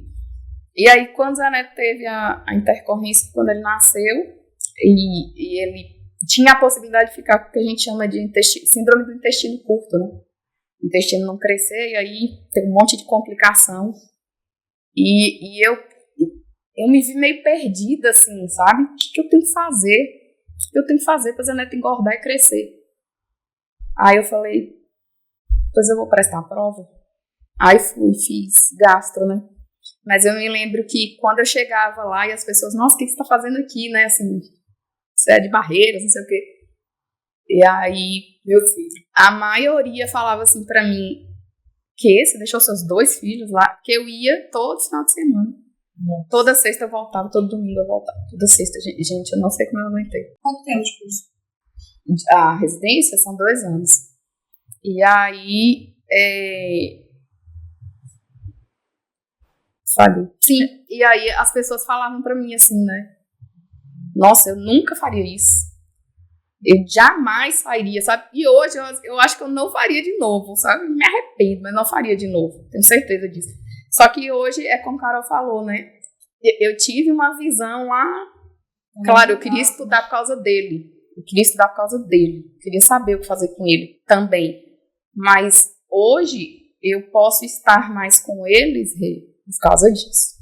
Speaker 4: E aí, quando o Zé Neto teve a intercorrência, quando ele nasceu, e ele tinha a possibilidade de ficar com o que a gente chama de síndrome do intestino curto, né? O intestino não crescer, e aí tem um monte de complicação. E eu me vi meio perdida, assim, sabe? O que eu tenho que fazer? O que eu tenho que fazer para o Zé Neto engordar e crescer? Aí eu falei, pois eu vou prestar a prova. Aí fiz gastro, né? Mas eu me lembro que quando eu chegava lá e as pessoas, nossa, o que você tá fazendo aqui, né? Assim, você é de Barreiras, não sei o quê. E aí, meu filho, a maioria falava assim pra mim, que você deixou seus 2 filhos lá? Que eu ia todo final de semana. Toda sexta eu voltava, todo domingo eu voltava. Toda sexta, gente, eu não sei como eu aguentei.
Speaker 1: Quanto tempo de curso?
Speaker 4: A residência são 2 anos. E aí, sabe? Sim, e aí as pessoas falavam pra mim assim, né? Nossa, eu nunca faria isso. Eu jamais faria, sabe? E hoje eu acho que eu não faria de novo, sabe? Me arrependo, mas não faria de novo. Tenho certeza disso. Só que hoje é como a Carol falou, né? Eu tive uma visão lá. Claro, eu queria estudar por causa dele. Eu queria saber o que fazer com ele também. Mas hoje eu posso estar mais com eles por causa disso.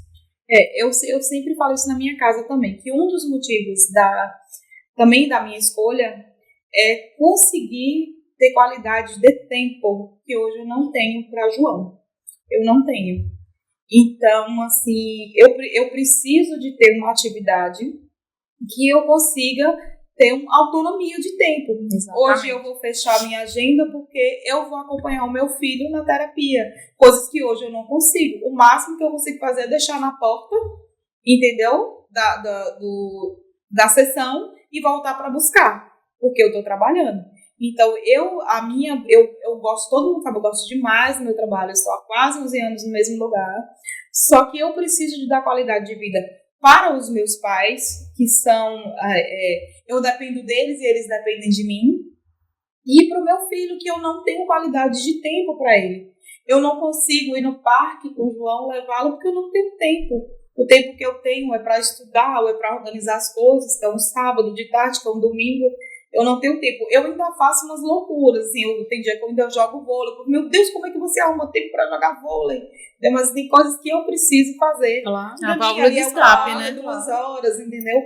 Speaker 5: Eu sempre falo isso na minha casa também, que um dos motivos também da minha escolha é conseguir ter qualidade de tempo que hoje eu não tenho para João. Eu não tenho. Então, assim, eu preciso de ter uma atividade que eu consiga ter uma autonomia de tempo. Exatamente. Hoje eu vou fechar minha agenda porque eu vou acompanhar o meu filho na terapia. Coisas que hoje eu não consigo. O máximo que eu consigo fazer é deixar na porta, entendeu? Da sessão e voltar para buscar, porque eu estou trabalhando. Então, eu gosto, todo mundo sabe, eu gosto demais do meu trabalho, eu estou há quase 11 anos no mesmo lugar, só que eu preciso de dar qualidade de vida para os meus pais, que são, eu dependo deles e eles dependem de mim, e para o meu filho, que eu não tenho qualidade de tempo para ele. Eu não consigo ir no parque com o João, levá-lo, porque eu não tenho tempo. O tempo que eu tenho é para estudar, ou é para organizar as coisas, que é um sábado de tarde, que é um domingo. Eu não tenho tempo. Eu ainda faço umas loucuras, assim, tem dia que eu ainda jogo vôlei. Meu Deus, como é que você arruma tempo para jogar vôlei? Mas tem coisas que eu preciso fazer.
Speaker 3: Claro. A válvula de escape, né?
Speaker 5: 2 horas, entendeu?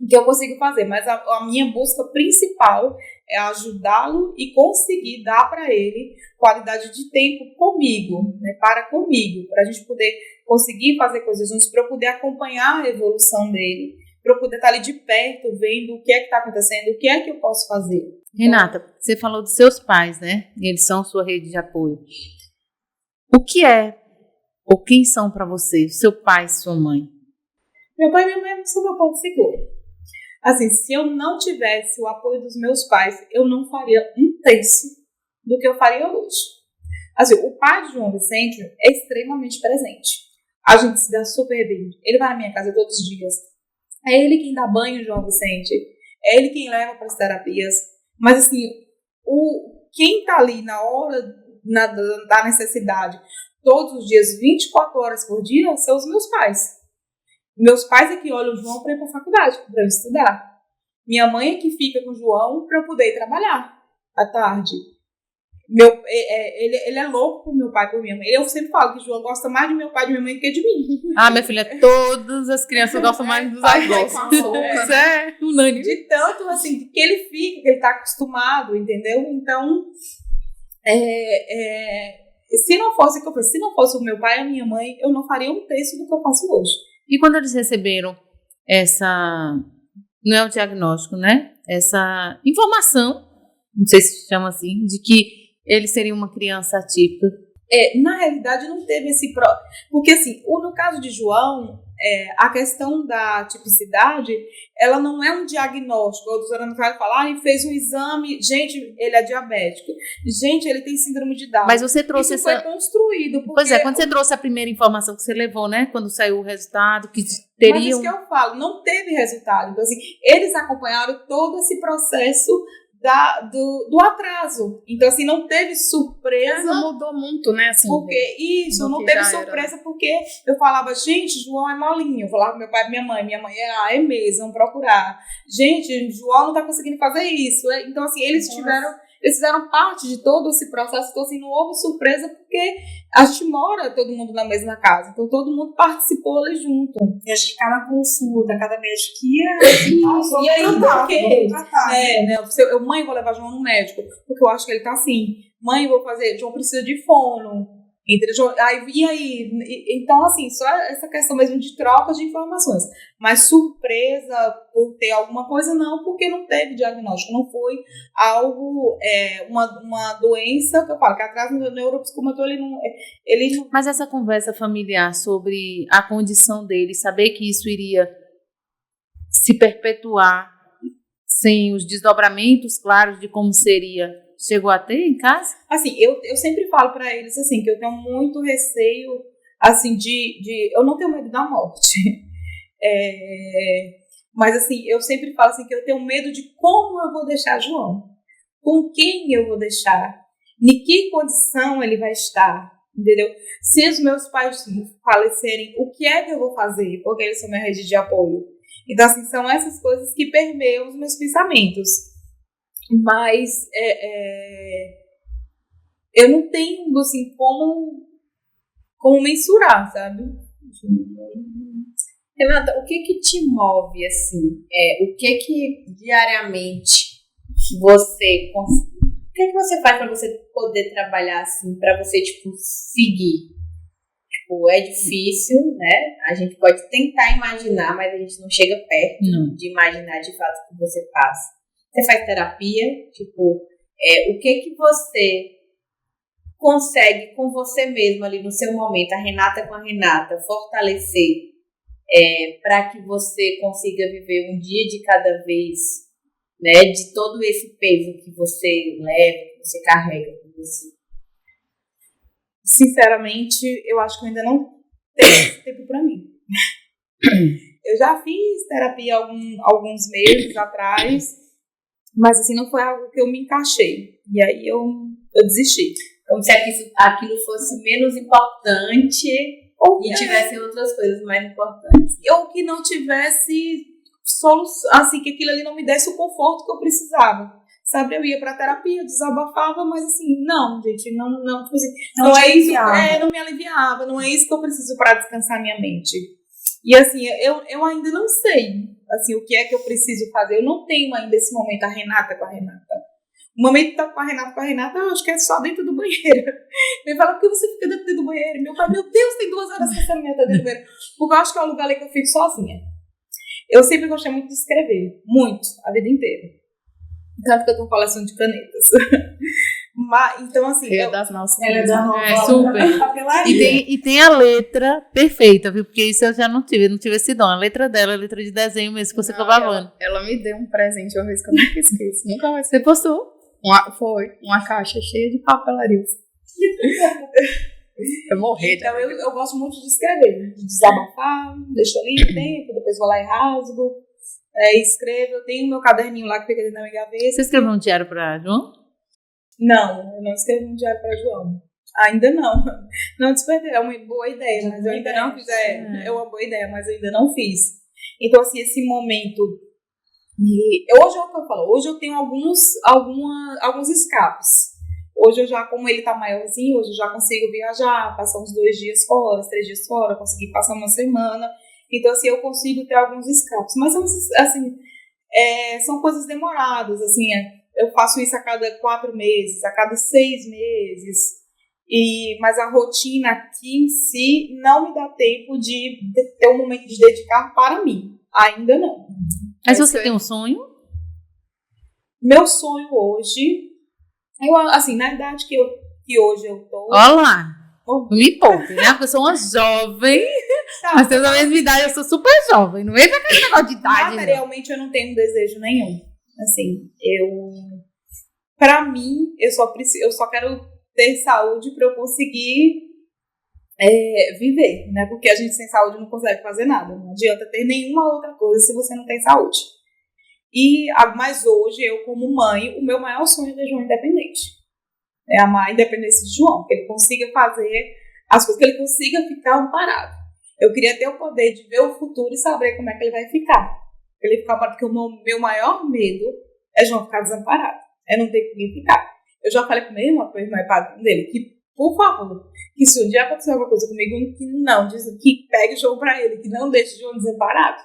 Speaker 5: Que eu consigo fazer. Mas a minha busca principal é ajudá-lo e conseguir dar para ele qualidade de tempo comigo, né? Para a gente poder conseguir fazer coisas juntos, para eu poder acompanhar a evolução dele, para eu poder estar ali de perto, vendo o que é que está acontecendo, o que é que eu posso fazer.
Speaker 3: Renata, você falou dos seus pais, né? Eles são sua rede de apoio. O que é, ou quem são para você, seu pai e sua mãe?
Speaker 5: Meu pai e minha mãe são meu ponto seguro. Assim, se eu não tivesse o apoio dos meus pais, eu não faria 1/3 do que eu faria hoje. Assim, o pai de João Vicente é extremamente presente. A gente se dá super bem. Ele vai na minha casa todos os dias. É ele quem dá banho, João Vicente. É ele quem leva para as terapias. Mas, assim, quem está ali na hora da necessidade, todos os dias, 24 horas por dia, são os meus pais. Meus pais é que olham o João para ir para a faculdade, para eu estudar. Minha mãe é que fica com o João para eu poder ir trabalhar à tarde. Ele é louco por meu pai e por minha mãe. Eu sempre falo que o João gosta mais de meu pai e de minha mãe do que de mim.
Speaker 3: Ah, minha filha, todas as crianças gostam mais dos avós. Isso é unânime.
Speaker 5: De tanto, assim, que ele fica, que ele tá acostumado, entendeu? Então, se não fosse o meu pai e a minha mãe, eu não faria 1/3 do que eu faço hoje.
Speaker 3: E quando eles receberam não é o diagnóstico, né? Essa informação, não sei se chama assim, de que ele seria uma criança atípica.
Speaker 5: Na realidade, não teve porque, assim, no caso de João, a questão da tipicidade, ela não é um diagnóstico. A doutora não vai falar, e fez um exame, gente, ele é diabético. Gente, ele tem síndrome de Down.
Speaker 3: Mas você trouxe
Speaker 5: Isso foi construído.
Speaker 3: Pois é, quando você trouxe a primeira informação que você levou, né? Quando saiu o resultado, que teria...
Speaker 5: Mas isso que eu falo, não teve resultado. Então, assim, eles acompanharam todo esse processo do atraso. Então, assim, não teve surpresa.
Speaker 4: Não mudou muito, né? Assim,
Speaker 5: porque isso, não teve surpresa, era. Porque eu falava, gente, João é molinho. Eu falava pro meu pai e minha mãe é mesmo, vamos procurar. Gente, João não tá conseguindo fazer isso. Então, assim, eles fizeram parte de todo esse processo. Então, assim, não houve surpresa, porque a gente mora todo mundo na mesma casa. Então, todo mundo participou ali junto.
Speaker 1: E a gente cada consulta, cada médico ia...
Speaker 5: E aí, por quê? Mãe, vou levar João no médico, porque eu acho que ele tá assim. Mãe, vou fazer... João precisa de fono, Então, assim, só essa questão mesmo de troca de informações. Mas surpresa por ter alguma coisa, não, porque não teve diagnóstico, não foi algo, uma doença, que eu falo, que atrás do neuropsicomotor, ele não...
Speaker 3: Mas essa conversa familiar sobre a condição dele, saber que isso iria se perpetuar sem os desdobramentos claros de como seria, chegou a ter em casa?
Speaker 5: Assim, eu sempre falo para eles assim, que eu tenho muito receio, assim, eu não tenho medo da morte. Mas assim, eu sempre falo assim, que eu tenho medo de como eu vou deixar João. Com quem eu vou deixar? Em que condição ele vai estar? Entendeu? Se os meus pais falecerem, o que é que eu vou fazer? Porque eles são minha rede de apoio. Então, assim, são essas coisas que permeiam os meus pensamentos. Mas eu não tenho, assim, como mensurar, sabe?
Speaker 2: Renata, o que te move, assim? O que diariamente você... O que você faz para você poder trabalhar, assim, para você, tipo, seguir? Tipo, é difícil, né? A gente pode tentar imaginar, mas a gente não chega perto de imaginar de fato o que você passa. Você faz terapia? Tipo, o que você consegue com você mesma ali no seu momento, a Renata com a Renata, fortalecer para que você consiga viver um dia de cada vez, né, de todo esse peso que você leva, que você carrega com você?
Speaker 5: Sinceramente, eu acho que eu ainda não tenho esse tempo para mim. Eu já fiz terapia alguns meses atrás, mas assim, não foi algo que eu me encaixei. E aí eu desisti.
Speaker 2: Como se aquilo fosse menos importante e tivessem outras coisas mais importantes.
Speaker 5: Ou que não tivesse solução, assim, que aquilo ali não me desse o conforto que eu precisava. Sabe, eu ia pra terapia, desabafava, mas assim, não, gente, não, tipo assim, não é isso, não me aliviava, não é isso que eu preciso para descansar minha mente. E assim, eu ainda não sei, assim, o que é que eu preciso fazer. Eu não tenho ainda esse momento, a Renata com a Renata. O momento tá com a Renata, eu acho que é só dentro do banheiro. Ele fala, por que você fica dentro do banheiro? Meu pai, meu Deus, tem 2 horas que essa menina tá dentro do banheiro. Porque eu acho que é um lugar ali que eu fico sozinha. Eu sempre gostei muito de escrever, muito, a vida inteira. Tanto que eu tenho coleção de canetas. Mas, então, assim...
Speaker 4: Ela é das nossas.
Speaker 1: Ela é da nova.
Speaker 3: Super. E tem a letra perfeita, viu? Porque isso eu já não tive esse dom. A letra dela, a letra de desenho mesmo, que você ficou babando.
Speaker 4: Ela me deu um presente uma vez que eu nunca esqueço. Nunca mais.
Speaker 3: Você postou?
Speaker 4: Foi uma caixa cheia de papelaria. Eu morri.
Speaker 5: Então, eu gosto muito de escrever, de desabafar, deixo ali o tempo, depois vou lá e rasgo. Escrevo, eu tenho meu caderninho lá que fica dentro da minha gaveta.
Speaker 3: Você escreveu um diário pra João?
Speaker 5: Não, eu não escrevi um diário para João. Ainda não. Não despertei, é uma boa ideia, mas eu ainda não fiz. É uma boa ideia, mas eu ainda não fiz. Então, assim, esse momento... hoje é o que eu falo, hoje eu tenho alguns escapes. Hoje eu já, como ele tá maiorzinho, hoje eu já consigo viajar, passar uns 2 dias fora, 3 dias fora, conseguir passar uma semana. Então, assim, eu consigo ter alguns escapes. Mas, assim, são coisas demoradas, assim, eu faço isso a cada 4 meses, a cada 6 meses, mas a rotina aqui em si não me dá tempo de ter um momento de dedicar para mim. Ainda não.
Speaker 3: Mas você tem um sonho?
Speaker 5: Meu sonho hoje, assim, na idade que hoje eu tô...
Speaker 3: Olá! Me poupe, né? Porque eu sou uma jovem, mas tendo a mesma idade, eu sou super jovem. Não vem com aquele negócio de idade.
Speaker 5: Materialmente, eu não tenho desejo nenhum. Assim, pra mim, eu só quero ter saúde pra eu conseguir viver, né? Porque a gente sem saúde não consegue fazer nada. Não adianta ter nenhuma outra coisa se você não tem saúde. Mas hoje, eu como mãe, o meu maior sonho é ver João independente. É amar a independência de João, que ele consiga fazer as coisas, que ele consiga ficar amparado. Eu queria ter o poder de ver o futuro e saber como é que ele vai ficar. Ele ficar amparado, porque o meu maior medo é João ficar desamparado. É não ter com quem ficar. Eu já falei com meu irmão e padrinho dele, que, por favor, que se um dia acontecer alguma coisa comigo, que pegue o João pra ele, que não deixe o João desamparado.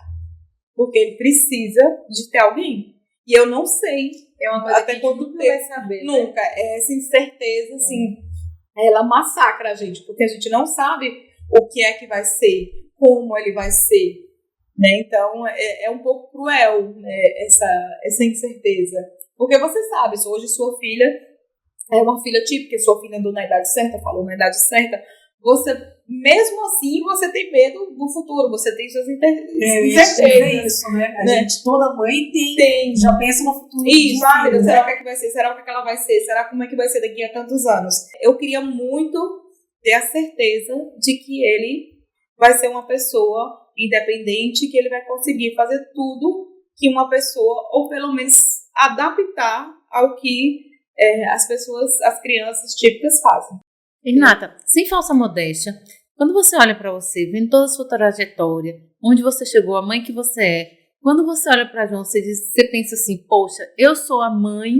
Speaker 5: Porque ele precisa de ter alguém. E eu não sei
Speaker 2: É uma coisa
Speaker 5: até
Speaker 2: que
Speaker 5: quando
Speaker 2: nunca vai saber.
Speaker 5: Nunca.
Speaker 2: Né?
Speaker 5: Essa incerteza, assim, ela massacra a gente, porque a gente não sabe o que é que vai ser, como ele vai ser, né? Então, é um pouco cruel, né, essa incerteza. Porque você sabe, se hoje sua filha é uma filha típica, sua filha andou na idade certa, falou na idade certa, você, mesmo assim, você tem medo do futuro, você tem suas incertezas.
Speaker 1: É isso, né? A gente, toda mãe tem, já pensa no futuro.
Speaker 5: Isso, será o que é que vai ser? Será o que é que ela vai ser? Será como é que vai ser daqui a tantos anos? Eu queria muito ter a certeza de que ele vai ser uma pessoa independente, que ele vai conseguir fazer tudo que uma pessoa, ou pelo menos adaptar ao que as crianças típicas fazem.
Speaker 3: Renata, sem falsa modéstia, quando você olha para você, vendo toda a sua trajetória, onde você chegou, a mãe que você é, quando você olha para João, você pensa assim, poxa, eu sou a mãe,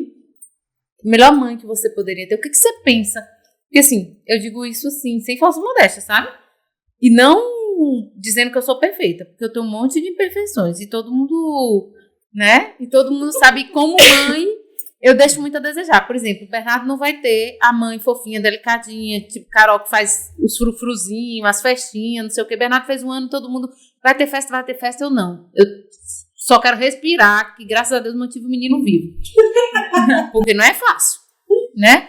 Speaker 3: melhor mãe que você poderia ter. O que você pensa? Porque assim, eu digo isso assim, sem falsa modéstia, sabe? E não dizendo que eu sou perfeita, porque eu tenho um monte de imperfeições e todo mundo, né? E todo mundo sabe como mãe eu deixo muito a desejar. Por exemplo, o Bernardo não vai ter a mãe fofinha, delicadinha, tipo Carol que faz os frufruzinhos, as festinhas, não sei o que. Bernardo fez um ano, todo mundo vai ter festa, eu não. Eu só quero respirar, que graças a Deus mantive o menino vivo. Porque não é fácil, né?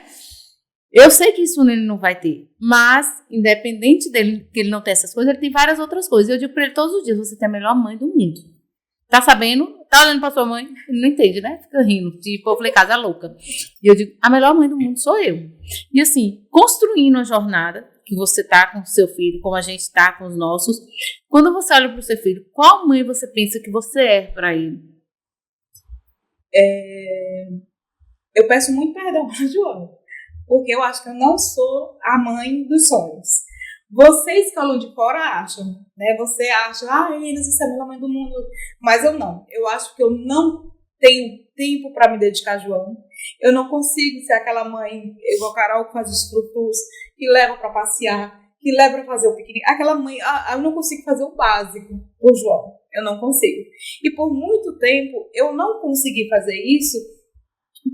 Speaker 3: Eu sei que isso ele não vai ter, mas independente dele, que ele não tem essas coisas, ele tem várias outras coisas. Eu digo pra ele todos os dias, você tem a melhor mãe do mundo. Tá sabendo? Tá olhando pra sua mãe? Ele não entende, né? Fica rindo. Tipo, eu falei, casa louca. E eu digo, a melhor mãe do mundo sou eu. E assim, construindo a jornada que você tá com o seu filho, como a gente tá com os nossos, quando você olha pro seu filho, qual mãe você pensa que você é pra ele?
Speaker 5: Eu peço muito perdão pra João, porque eu acho que eu não sou a mãe dos sonhos. Vocês que falam de fora acham, né? Você acha, Inês, você é a melhor mãe do mundo. Mas eu não. Eu acho que eu não tenho tempo para me dedicar a João. Eu não consigo ser aquela mãe, igual a Carol, que faz os frutos, que leva para passear, que leva para fazer o piquenique. Aquela mãe, eu não consigo fazer o básico por João. Eu não consigo. E por muito tempo, eu não consegui fazer isso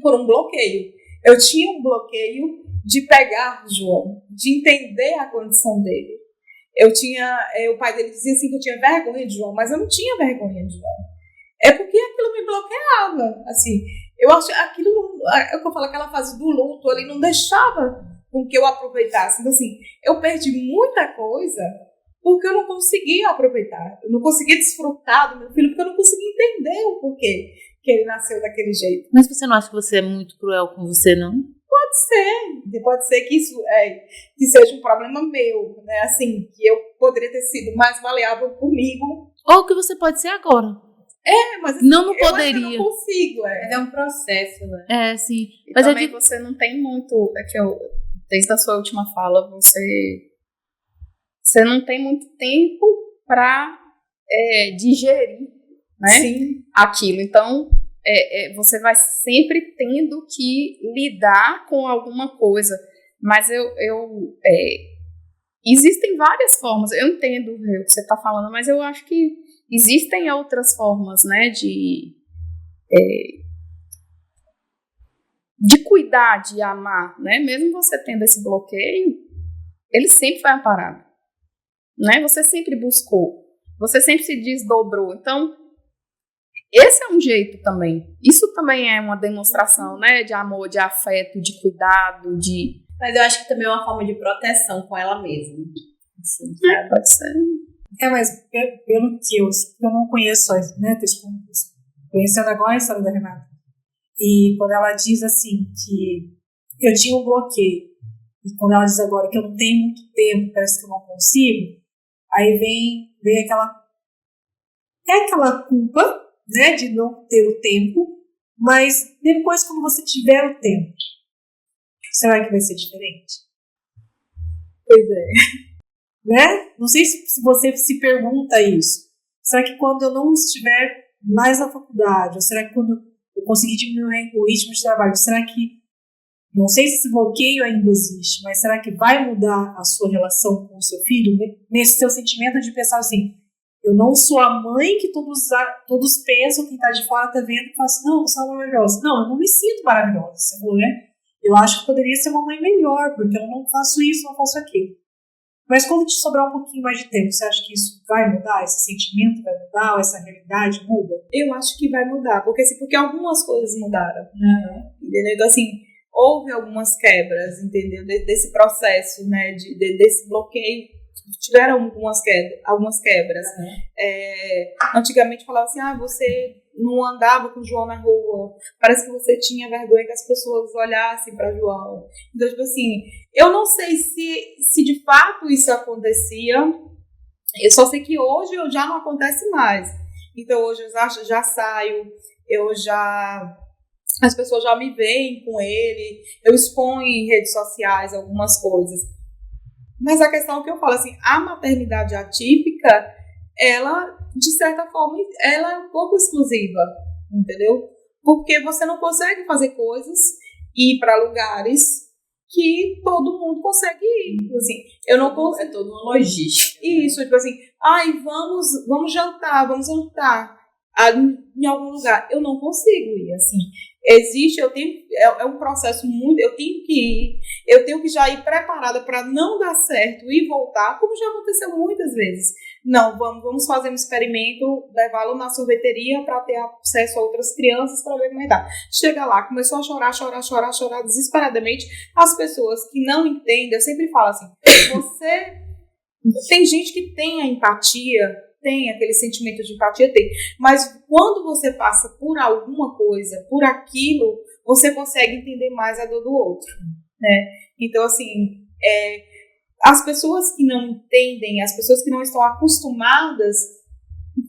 Speaker 5: por um bloqueio. Eu tinha um bloqueio de pegar João, de entender a condição dele. O pai dele dizia assim que eu tinha vergonha de João, mas eu não tinha vergonha de João. É porque aquilo me bloqueava, assim. Eu acho aquilo, é o que eu falo, aquela fase do luto ali não deixava com que eu aproveitasse. Então, assim, eu perdi muita coisa porque eu não conseguia aproveitar. Eu não conseguia desfrutar do meu filho porque eu não conseguia entender o porquê que ele nasceu daquele jeito.
Speaker 3: Mas você não acha que você é muito cruel com você, não?
Speaker 5: Pode ser que isso que seja um problema meu, né? Assim, que eu poderia ter sido mais maleável comigo.
Speaker 3: Ou que você pode ser agora.
Speaker 5: Mas assim,
Speaker 3: não poderia.
Speaker 5: Eu não consigo.
Speaker 2: Mas é um processo, né?
Speaker 3: Sim.
Speaker 4: E
Speaker 3: mas
Speaker 4: também você não tem muito, desde a sua última fala, você não tem muito tempo para digerir, né?
Speaker 5: Sim.
Speaker 4: Aquilo. Então, você vai sempre tendo que lidar com alguma coisa. Mas existem várias formas. Eu entendo o que você está falando, mas eu acho que existem outras formas, né, de cuidar, de amar, né? Mesmo você tendo esse bloqueio, ele sempre foi amparado, né? Você sempre buscou, você sempre se desdobrou. Então, esse é um jeito também. Isso também é uma demonstração, né, de amor, de afeto, de cuidado, de...
Speaker 2: Mas eu acho que também é uma forma de proteção com ela mesma.
Speaker 4: Assim, pode ser.
Speaker 1: Mas pelo que eu não conheço, né, conhecendo agora a história da Renata, e quando ela diz assim que eu tinha um bloqueio, e quando ela diz agora que eu não tenho muito tempo, parece que eu não consigo, aí vem aquela culpa, né, de não ter o tempo, mas depois, quando você tiver o tempo, será que vai ser diferente?
Speaker 5: Pois é.
Speaker 1: Né? Não sei se você se pergunta isso. Será que quando eu não estiver mais na faculdade, ou será que quando eu conseguir diminuir o ritmo de trabalho, será que, não sei se esse bloqueio ainda existe, mas será que vai mudar a sua relação com o seu filho? Nesse seu sentimento de pensar assim, eu não sou a mãe que todos pensam, quem está de fora está vendo, e fala assim, não, você é maravilhosa. Não, eu não me sinto maravilhosa, você falou, né? Eu acho que poderia ser uma mãe melhor, porque eu não faço isso, não faço aquilo. Mas quando te sobrar um pouquinho mais de tempo, você acha que isso vai mudar? Esse sentimento vai mudar? Ou essa realidade muda?
Speaker 5: Eu acho que vai mudar, porque algumas coisas mudaram. Entendeu? Então, assim, houve algumas quebras, entendeu? Desse processo, né? Desse bloqueio. Tiveram algumas quebras. Antigamente falava assim, você não andava com o João na rua, parece que você tinha vergonha que as pessoas olhassem para João. Então, tipo assim, eu não sei se de fato isso acontecia, eu só sei que hoje já não acontece mais. Então hoje eu já saio, as pessoas já me veem com ele, eu exponho em redes sociais algumas coisas. Mas a questão que eu falo assim, a maternidade atípica, ela, de certa forma, ela é um pouco exclusiva, entendeu? Porque você não consegue fazer coisas e ir para lugares que todo mundo consegue ir. Assim, eu não consigo.
Speaker 2: É toda uma logística.
Speaker 5: Isso, tipo assim, vamos jantar em algum lugar. Eu não consigo ir, assim. É um processo muito, eu tenho que já ir preparada para não dar certo e voltar, como já aconteceu muitas vezes. Não, vamos fazer um experimento, levá-lo na sorveteria para ter acesso a outras crianças para ver como é que tá. Chega lá, começou a chorar desesperadamente. As pessoas que não entendem, eu sempre falo assim, tem gente que tem a empatia, tem aquele sentimento de empatia, mas quando você passa por alguma coisa, por aquilo, você consegue entender mais a dor do outro, né? Então, assim, as pessoas que não entendem, as pessoas que não estão acostumadas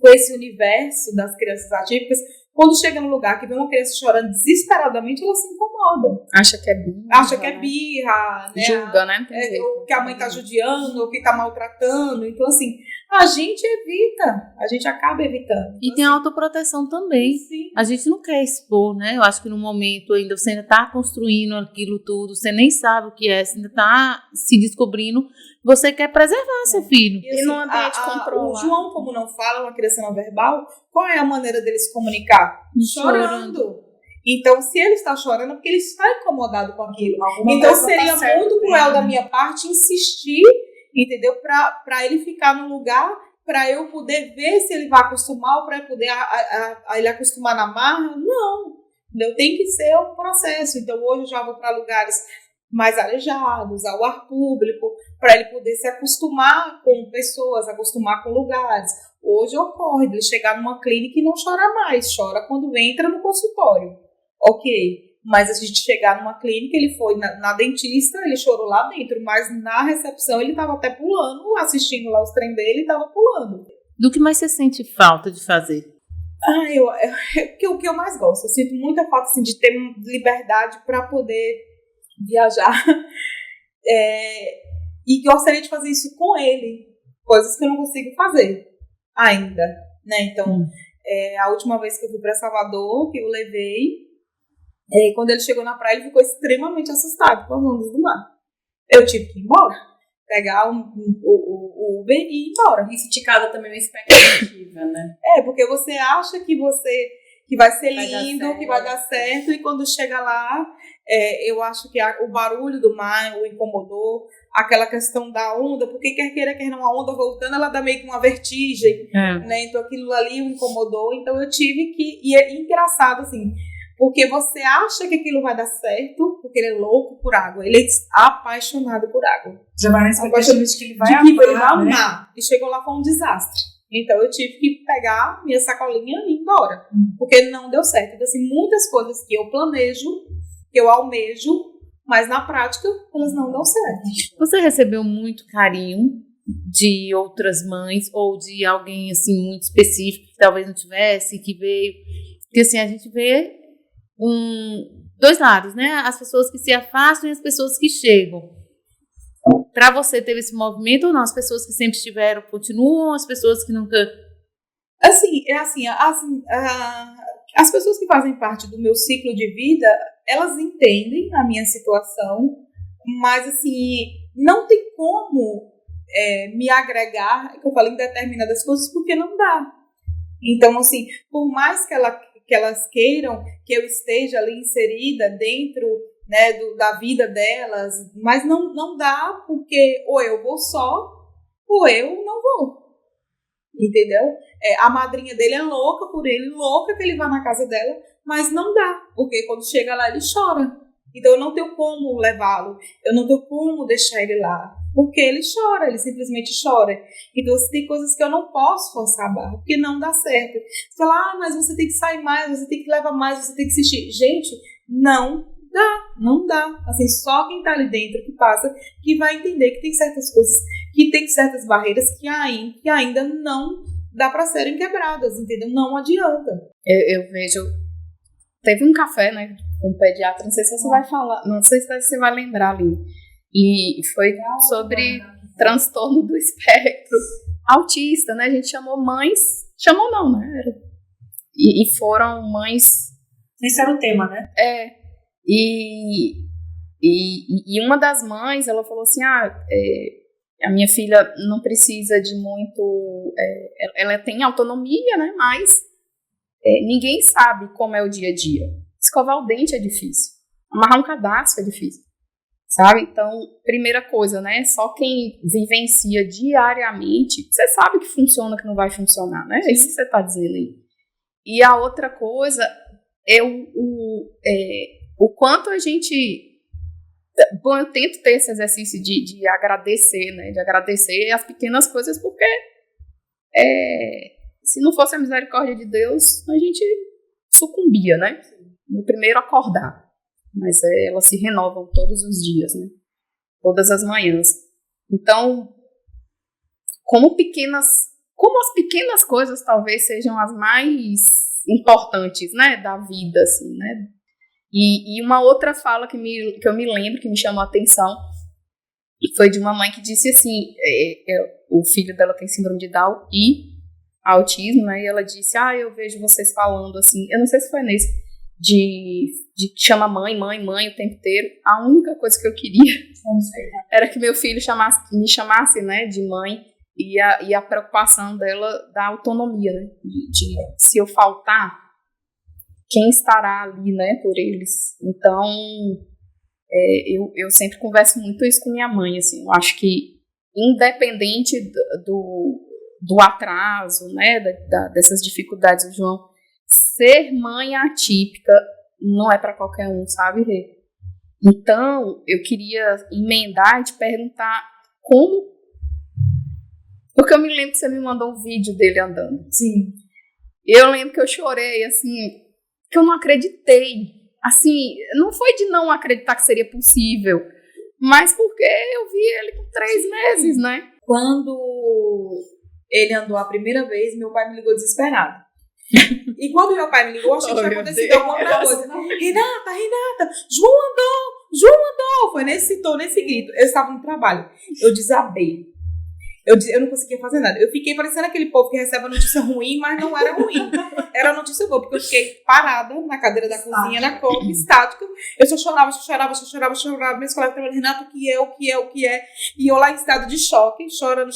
Speaker 5: com esse universo das crianças atípicas, quando chega num lugar que vê uma criança chorando desesperadamente, ela se incomoda.
Speaker 4: Acha que é
Speaker 5: birra, né?
Speaker 4: Julga, né?
Speaker 5: Ou que a mãe tá judiando, ou que tá maltratando. Então, assim, a gente evita, a gente acaba evitando.
Speaker 3: E tem a autoproteção também.
Speaker 5: Sim.
Speaker 3: A gente não quer expor, né? Eu acho que no momento ainda você ainda tá construindo aquilo tudo, você nem sabe o que é, você ainda tá se descobrindo, você quer preservar seu filho.
Speaker 5: E, assim,
Speaker 4: num ambiente controlado.
Speaker 5: O João, como não fala, uma criança não verbal, qual é a maneira dele se comunicar? Chorando. Então, se ele está chorando, é porque ele está incomodado com aquilo. Então, seria muito cruel da minha parte insistir, entendeu? Para ele ficar num lugar, para eu poder ver se ele vai acostumar, ou para eu poder ele acostumar na marra. Não. Entendeu? Tem que ser um processo. Então, hoje eu já vou para lugares mais arejados, ao ar público, para ele poder se acostumar com pessoas, acostumar com lugares. Hoje ocorre de ele chegar numa clínica e não chorar mais, chora quando entra no consultório. Ok, mas a gente chegar numa clínica, ele foi na dentista, ele chorou lá dentro, mas na recepção ele estava até pulando, assistindo lá os treinos dele, estava pulando.
Speaker 3: Do que mais você sente falta de fazer?
Speaker 5: O que eu mais gosto, eu sinto muita falta assim, de ter liberdade para poder viajar e gostaria de fazer isso com ele, coisas que eu não consigo fazer ainda, né? Então, a última vez que eu fui para Salvador, que eu levei, quando ele chegou na praia, ele ficou extremamente assustado com as ondas do mar. Eu tive que ir embora, pegar o Uber e ir embora.
Speaker 2: Isso te causa também uma expectativa, né?
Speaker 5: Porque você acha que vai ser lindo, que vai dar certo, e quando chega lá, eu acho que o barulho do mar o incomodou, aquela questão da onda, porque quer queira, quer não, a onda voltando, ela dá meio que uma vertigem, né? Então aquilo ali o incomodou, então eu tive que, e é engraçado assim, porque você acha que aquilo vai dar certo, porque ele é louco por água, ele é apaixonado por água.
Speaker 1: Já vai na expectativa de que ele vai amar, né?
Speaker 5: E chegou lá, foi um desastre. Então eu tive que pegar minha sacolinha e ir embora, porque não deu certo. Então, assim, muitas coisas que eu planejo, que eu almejo, mas na prática elas não dão certo.
Speaker 3: Você recebeu muito carinho de outras mães ou de alguém assim muito específico que talvez não tivesse, que veio? Porque assim, a gente vê dois lados, né? As pessoas que se afastam e as pessoas que chegam. Para você, teve esse movimento ou não? As pessoas que sempre estiveram continuam, as pessoas que nunca...
Speaker 5: As pessoas que fazem parte do meu ciclo de vida, elas entendem a minha situação, mas assim, não tem como me agregar, que eu falei, em determinadas coisas, porque não dá. Então, assim, por mais que elas queiram que eu esteja ali inserida dentro né, da vida delas, mas não dá porque ou eu vou só ou eu não vou. Entendeu? A madrinha dele é louca por ele, louca que ele vá na casa dela, mas não dá, porque quando chega lá ele chora. Então eu não tenho como levá-lo, eu não tenho como deixar ele lá, porque ele chora, ele simplesmente chora. Então tem coisas que eu não posso forçar a barra, porque não dá certo. Você fala, mas você tem que sair mais, você tem que levar mais, você tem que assistir. Gente, não dá. Assim, só quem tá ali dentro que passa, que vai entender que tem certas coisas, que tem certas barreiras que ainda não dá para serem quebradas, entendeu? Não adianta.
Speaker 4: Eu vejo... Teve um café, né, com um pediatra, não sei se você vai falar, não sei se você vai lembrar ali. E foi sobre transtorno do espectro autista, né? A gente chamou não, né? E foram mães...
Speaker 1: Esse era o tema, né?
Speaker 4: E uma das mães, ela falou assim, a minha filha não precisa de muito... ela tem autonomia, né? Mas ninguém sabe como é o dia a dia. Escovar o dente é difícil. Amarrar um cadastro é difícil. Sabe? Então, primeira coisa, né? Só quem vivencia diariamente, você sabe que funciona, que não vai funcionar, né? É isso que você está dizendo aí. E a outra coisa é o quanto a gente... Bom, eu tento ter esse exercício de agradecer, né? De agradecer as pequenas coisas, porque se não fosse a misericórdia de Deus, a gente sucumbia, né? No primeiro acordar. Mas elas se renovam todos os dias, né? Todas as manhãs. Então, como as pequenas coisas talvez sejam as mais importantes, né? Da vida, assim, né? E uma outra fala que eu me lembro, que me chamou a atenção, foi de uma mãe que disse assim, o filho dela tem síndrome de Down e autismo, né? E ela disse, eu vejo vocês falando assim, eu não sei se foi nesse, de chama mãe o tempo inteiro. A única coisa que eu queria era que meu filho me chamasse, né, de mãe, e a preocupação dela da autonomia, né? De se eu faltar, quem estará ali, né, por eles. Então, eu sempre converso muito isso com minha mãe, assim. Eu acho que, independente do atraso, né, dessas dificuldades do João, ser mãe atípica não é para qualquer um, sabe, Rê? Então, eu queria emendar e te perguntar como... Porque eu me lembro que você me mandou um vídeo dele andando.
Speaker 1: Sim.
Speaker 4: Eu lembro que eu chorei, assim, que eu não acreditei. Assim, não foi de não acreditar que seria possível, mas porque eu vi ele com 3 meses, né?
Speaker 5: Quando ele andou a primeira vez, meu pai me ligou desesperado. E quando meu pai me ligou, achei que tinha acontecido alguma outra coisa. Renata, João andou. Foi nesse tom, nesse grito. Eu estava no trabalho. Eu desabei. Eu não conseguia fazer nada. Eu fiquei parecendo aquele povo que recebe a notícia ruim, mas não era ruim. Era notícia boa, porque eu fiquei parada na cadeira da cozinha, na copa, estática. Eu só chorava. Meus colegas falavam, Renato, o que é? E eu lá em estado de choque, chorando,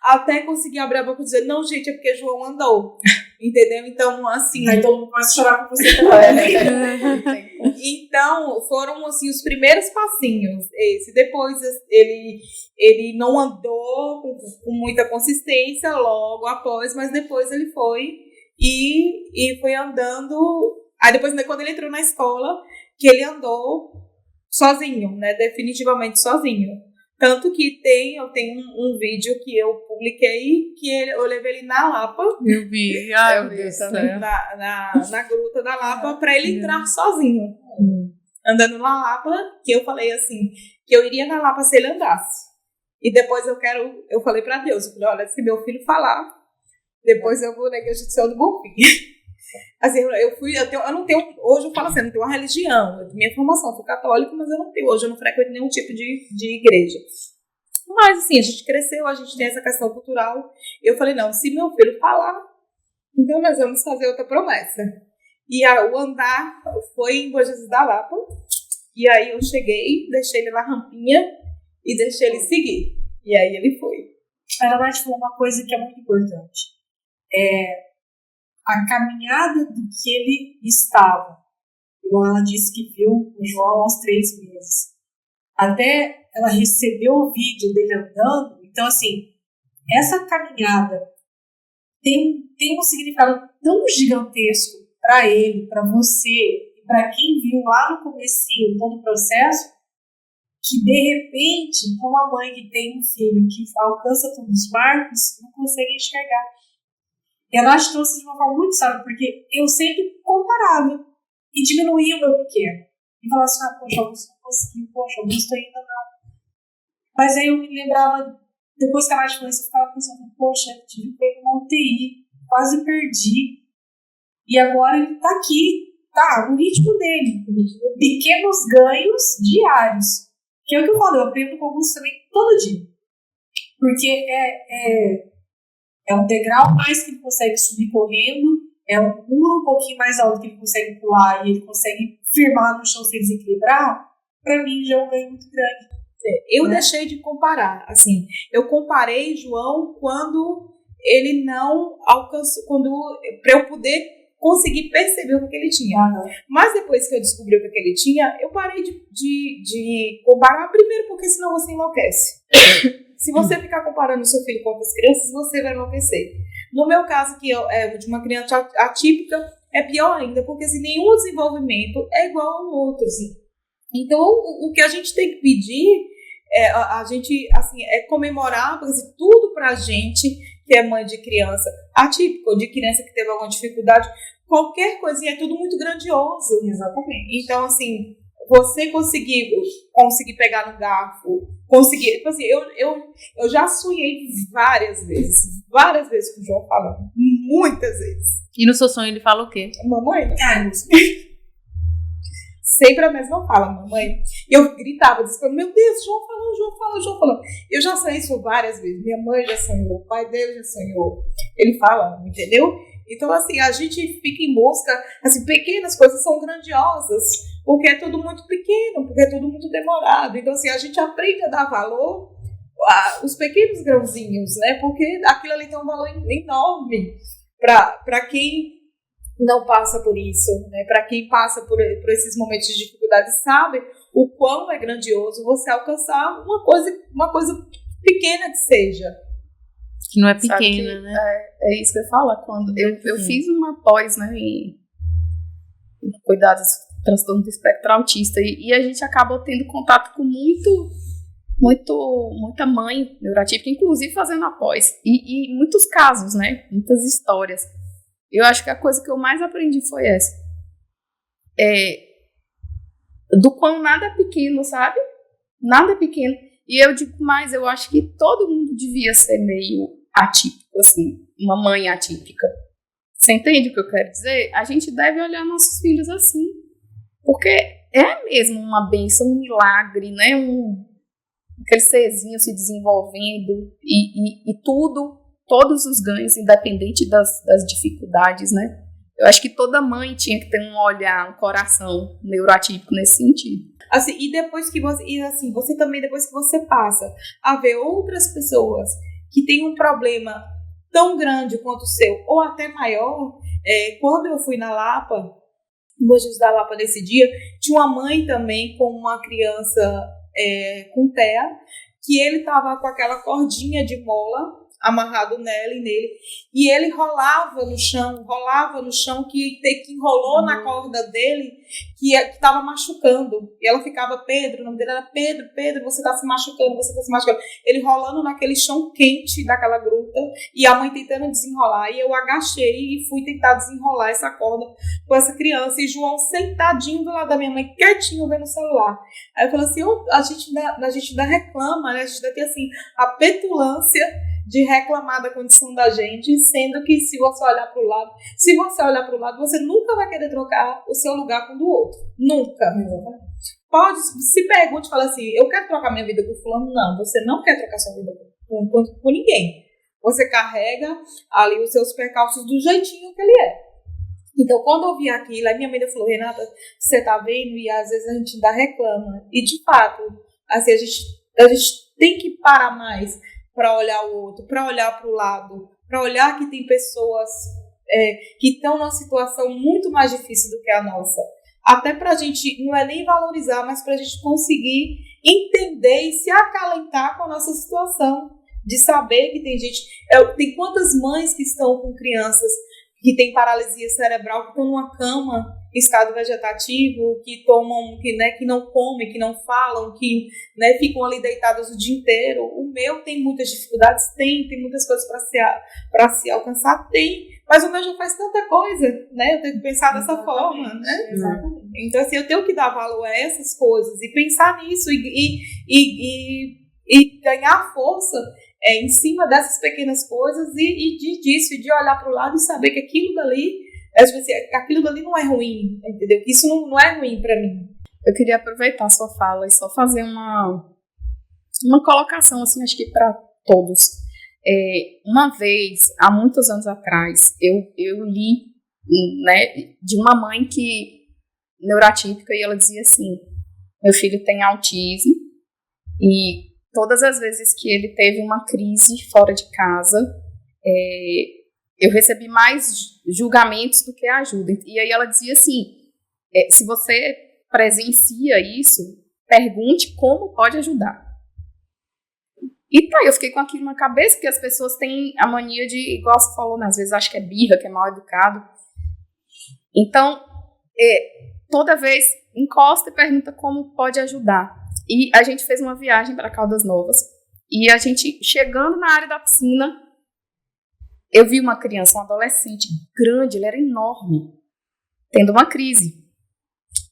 Speaker 5: até conseguir abrir a boca e dizer, não, gente, é porque João andou. Entendeu? Então, assim...
Speaker 1: Aí todo mundo começa a chorar com você também.
Speaker 5: Então, foram, assim, os primeiros passinhos. Depois, ele não andou com muita consistência logo após, mas depois ele foi e foi andando. Aí depois, quando ele entrou na escola, que ele andou sozinho, né? Definitivamente sozinho. Tanto que eu tenho um vídeo que eu publiquei, que eu levei ele na Lapa.
Speaker 3: Eu vi, meu Deus do céu.
Speaker 5: Na gruta da Lapa, para ele entrar sozinho. Andando na Lapa, que eu falei assim, que eu iria na Lapa se ele andasse. E depois eu falei pra Deus, eu falei, olha, se meu filho falar, depois eu vou na igreja do Céu do Bom Fim. Assim, eu não tenho, hoje eu falo assim, eu não tenho uma religião, minha formação, eu sou católica, mas hoje eu não frequento nenhum tipo de igreja. Mas assim, a gente cresceu, a gente tem essa questão cultural. Eu falei, não, se meu filho falar, então nós vamos fazer outra promessa. E o andar foi em Bom Jesus da Lapa, e aí eu cheguei, deixei ele na rampinha, e deixei ele seguir. E aí ele foi.
Speaker 1: A Nath falou uma coisa que é muito importante. A caminhada do que ele estava. Igual ela disse que viu o João aos 3 meses. Até ela recebeu o vídeo dele andando. Então, assim, essa caminhada tem um significado tão gigantesco para ele, para você, e para quem viu lá no comecinho todo o processo, que de repente, uma mãe que tem um filho que alcança todos os marcos, não consegue enxergar. E a Nath trouxe de uma forma muito sábia, porque eu sempre comparava e diminuía o meu pequeno. E falava assim, poxa, Augusto não conseguiu, poxa, Augusto ainda não. Mas aí eu me lembrava, depois que a Nath falou isso, eu ficava pensando, poxa, eu tive que pegar uma UTI, quase perdi. E agora ele tá aqui, tá, no ritmo dele. Pequenos ganhos diários. Que é o que eu falo, eu aprendo com o Augusto também todo dia. Porque é um degrau mais que ele consegue subir correndo, é um muro um pouquinho mais alto que ele consegue pular e ele consegue firmar no chão sem desequilibrar, para mim já é um ganho muito grande.
Speaker 5: Eu deixei de comparar, assim, eu comparei João quando ele não alcançou, para eu poder conseguir perceber o que ele tinha. Mas depois que eu descobri o que ele tinha, eu parei de comparar, primeiro porque senão você enlouquece. Se você ficar comparando o seu filho com outras crianças, você vai enlouquecer. No meu caso, que é de uma criança atípica, é pior ainda, porque assim, nenhum desenvolvimento é igual ao outro. Assim. Então, o que a gente tem que pedir a gente assim, é comemorar, porque assim, tudo pra gente que é mãe de criança atípica ou de criança que teve alguma dificuldade, qualquer coisinha é tudo muito grandioso.
Speaker 1: Exatamente.
Speaker 5: Então, assim, você conseguir pegar no garfo, conseguir... Tipo assim, eu já sonhei várias vezes com o João falando. Muitas vezes.
Speaker 3: E no seu sonho ele fala o quê?
Speaker 5: Mamãe? Sempre a mesma fala, mamãe. Eu gritava, dizia, meu Deus, João falando. Eu já sonhei isso várias vezes. Minha mãe já sonhou, o pai dele já sonhou. Ele fala, entendeu? Então, assim, a gente fica em busca, assim, pequenas coisas são grandiosas, porque é tudo muito pequeno, porque é tudo muito demorado. Então, assim, a gente aprende a dar valor aos pequenos grãozinhos, né? Porque aquilo ali tem um valor enorme para quem não passa por isso, né? Para quem passa por esses momentos de dificuldade, sabe o quão é grandioso você alcançar uma coisa pequena que seja.
Speaker 3: Que não é pequena, né?
Speaker 4: É isso que eu falo. Quando eu fiz uma pós, né, em cuidados do transtorno do espectro autista, e a gente acaba tendo contato com muita mãe neuroatípica, inclusive fazendo a pós. E muitos casos, né? Muitas histórias. Eu acho que a coisa que eu mais aprendi foi essa. Do quão nada é pequeno, sabe? Nada é pequeno. E eu digo mais, eu acho que todo mundo devia ser meio atípico, assim, uma mãe atípica. Você entende o que eu quero dizer? A gente deve olhar nossos filhos assim. Porque é mesmo uma bênção, um milagre, né? Aquele serzinho se desenvolvendo e todos os ganhos, independente das dificuldades, né? Eu acho que toda mãe tinha que ter um olhar, um coração neuroatípico nesse sentido.
Speaker 5: Assim, e depois que você também, depois que você passa a ver outras pessoas que têm um problema tão grande quanto o seu, ou até maior, quando eu fui na Lapa, no Jesus da Lapa nesse dia, tinha uma mãe também com uma criança com TEA, que ele estava com aquela cordinha de mola amarrado nela e nele, e ele rolava no chão, que enrolou na corda dele, que estava machucando, e ela ficava, Pedro, o nome dele era Pedro, você está se machucando, ele rolando naquele chão quente daquela gruta, e a mãe tentando desenrolar, e eu agachei e fui tentar desenrolar essa corda com essa criança, e João sentadinho do lado da minha mãe, quietinho, vendo o celular. Aí eu falei assim, a gente ainda reclama, né? A gente ainda tem assim, a petulância de reclamar da condição da gente, sendo que se você olhar para o lado, você nunca vai querer trocar o seu lugar com o do outro. Nunca. Se pergunte e fala assim, eu quero trocar minha vida com o fulano. Não, você não quer trocar sua vida com ninguém. Você carrega ali os seus percalços do jeitinho que ele é. Então, quando eu vi aquilo, a minha amiga falou, Renata, você tá vendo? E às vezes a gente ainda reclama. E de fato, assim, a gente tem que parar mais para olhar o outro, para olhar para o lado, para olhar que tem pessoas que estão numa situação muito mais difícil do que a nossa. até pra gente, não é nem valorizar, mas pra gente conseguir entender e se acalentar com a nossa situação, de saber que tem gente, tem quantas mães que estão com crianças que têm paralisia cerebral, que estão numa cama em estado vegetativo, que tomam, que não comem, que não falam, que, né, ficam ali deitadas o dia inteiro. O meu tem muitas dificuldades, tem muitas coisas para se alcançar, mas o meu já faz tanta coisa, né? Eu tenho que pensar dessa forma, né?
Speaker 1: Exatamente.
Speaker 5: Então, assim, eu tenho que dar valor a essas coisas e pensar nisso e ganhar força em cima dessas pequenas coisas e disso, de olhar para o lado e saber que aquilo dali não é ruim, entendeu? Que isso não é ruim para mim.
Speaker 4: Eu queria aproveitar a sua fala e só fazer uma colocação, assim, acho que para todos. Uma vez, há muitos anos atrás, eu li, né, de uma mãe neuroatípica, e ela dizia assim: meu filho tem autismo e todas as vezes que ele teve uma crise fora de casa, eu recebi mais julgamentos do que ajuda. E aí ela dizia assim: se você presencia isso, pergunte como pode ajudar. E tá, eu fiquei com aquilo na cabeça, porque as pessoas têm a mania de, igual você falou, né, às vezes acha que é birra, que é mal educado. Então, toda vez encosta e pergunta como pode ajudar. E a gente fez uma viagem para Caldas Novas, e a gente, chegando na área da piscina, eu vi uma criança, um adolescente grande, ele era enorme, tendo uma crise.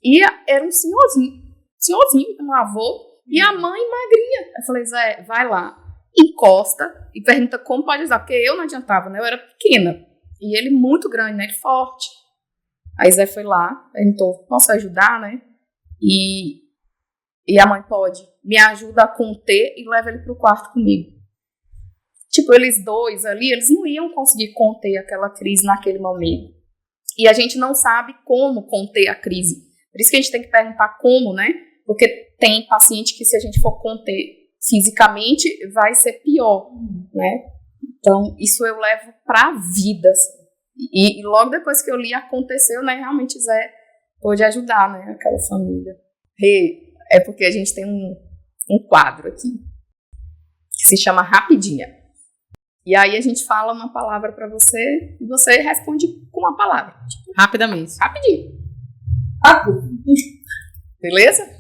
Speaker 4: E era um senhorzinho, um avô, e a mãe magrinha. Eu falei: Zé, vai lá, encosta e pergunta como pode ajudar, porque eu não adiantava, né? Eu era pequena, e ele muito grande, né? Ele forte. Aí Zé foi lá, perguntou: posso ajudar, né? E a mãe: pode, me ajuda a conter e leva ele pro quarto comigo. Tipo, eles dois ali, eles não iam conseguir conter aquela crise naquele momento. E a gente não sabe como conter a crise. Por isso que a gente tem que perguntar como, né? Porque tem paciente que, se a gente for conter fisicamente, vai ser pior, né? Então, isso eu levo pra vida, assim. E logo depois que eu li, aconteceu, né? Realmente Zé pôde ajudar, né? Aquela família. É porque a gente tem um quadro aqui que se chama Rapidinha. E aí a gente fala uma palavra pra você e você responde com uma palavra. Tipo,
Speaker 3: Rapidamente.
Speaker 4: rapidinho. Beleza?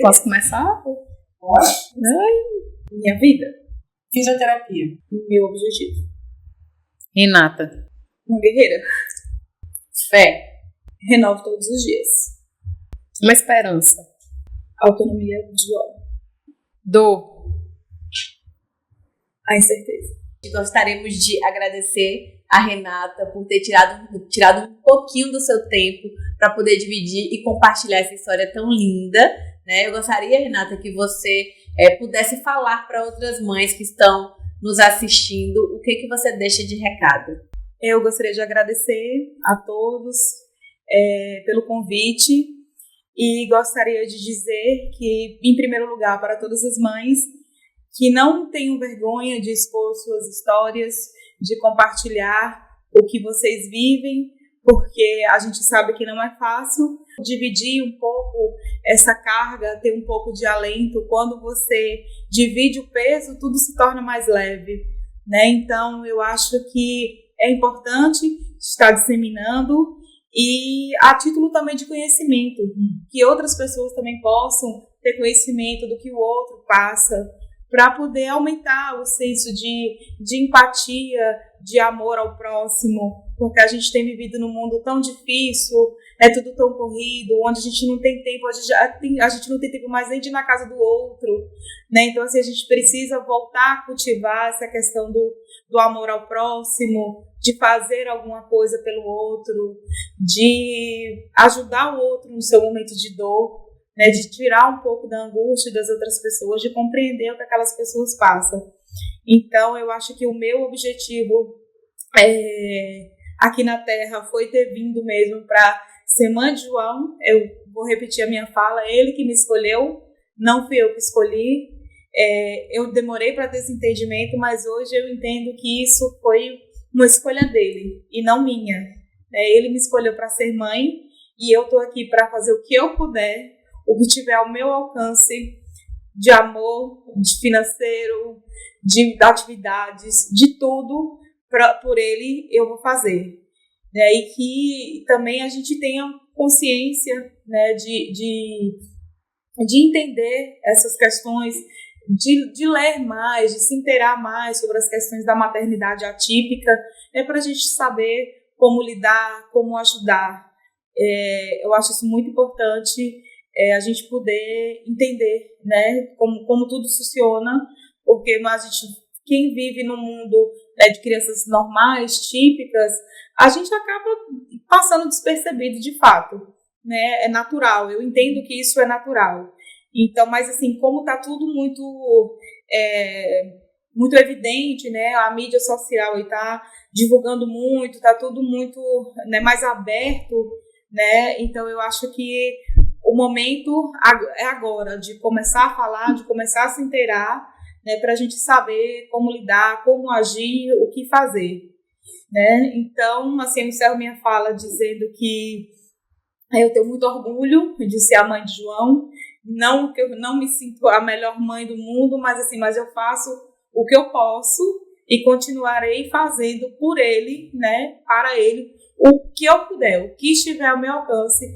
Speaker 4: Posso começar?
Speaker 5: Minha vida,
Speaker 1: Fisioterapia.
Speaker 5: meu objetivo.
Speaker 3: Renata.
Speaker 5: Uma guerreira.
Speaker 4: Fé.
Speaker 5: Renovo todos os dias.
Speaker 4: Uma esperança.
Speaker 5: Autonomia visual.
Speaker 3: Dor.
Speaker 5: A incerteza.
Speaker 2: Gostaríamos de agradecer a Renata por ter tirado um pouquinho do seu tempo para poder dividir e compartilhar essa história tão linda, né? Eu gostaria, Renata, que você pudesse falar para outras mães que estão nos assistindo o que você deixa de recado.
Speaker 5: Eu gostaria de agradecer a todos pelo convite e gostaria de dizer que, em primeiro lugar, para todas as mães, que não tenham vergonha de expor suas histórias, de compartilhar o que vocês vivem, porque a gente sabe que não é fácil. Dividir um pouco essa carga, ter um pouco de alento. Quando você divide o peso, tudo se torna mais leve, né? Então, eu acho que é importante estar disseminando e a título também de conhecimento, que outras pessoas também possam ter conhecimento do que o outro passa, para poder aumentar o senso de empatia, de amor ao próximo, porque a gente tem vivido num mundo tão difícil, é tudo tão corrido, onde a gente não tem tempo, a gente não tem tempo mais nem de ir na casa do outro, né? Então, assim, a gente precisa voltar a cultivar essa questão do amor ao próximo, de fazer alguma coisa pelo outro, de ajudar o outro no seu momento de dor, né, de tirar um pouco da angústia das outras pessoas, de compreender o que aquelas pessoas passam. Então, eu acho que o meu objetivo aqui na Terra foi ter vindo mesmo para ser mãe de João. Eu vou repetir a minha fala: ele que me escolheu, não fui eu que escolhi. Eu demorei para ter esse entendimento, mas hoje eu entendo que isso foi uma escolha dele e não minha. Ele me escolheu para ser mãe e eu estou aqui para fazer o que eu puder, o que tiver ao meu alcance, de amor, de financeiro, de atividades, de tudo, por ele eu vou fazer. Né? E que também a gente tenha consciência, né, de entender essas questões, de ler mais, de se inteirar mais sobre as questões da maternidade atípica, para a gente saber como lidar, como ajudar. Eu acho isso muito importante, a gente poder entender, né, como tudo funciona, porque quem vive no mundo, né, de crianças normais, típicas, a gente acaba passando despercebido de fato, né? É natural, eu entendo que isso é natural. Então, mas assim, como está tudo muito evidente, né? A mídia social está divulgando muito, está tudo muito, né, mais aberto, né? Então, eu acho que o momento é agora de começar a falar, de começar a se inteirar, né, para a gente saber como lidar, como agir, o que fazer. Né? Então, assim, eu encerro minha fala dizendo que eu tenho muito orgulho de ser a mãe de João. Não que eu não me sinto a melhor mãe do mundo, mas eu faço o que eu posso e continuarei fazendo por ele, né, para ele, o que eu puder, o que estiver ao meu alcance.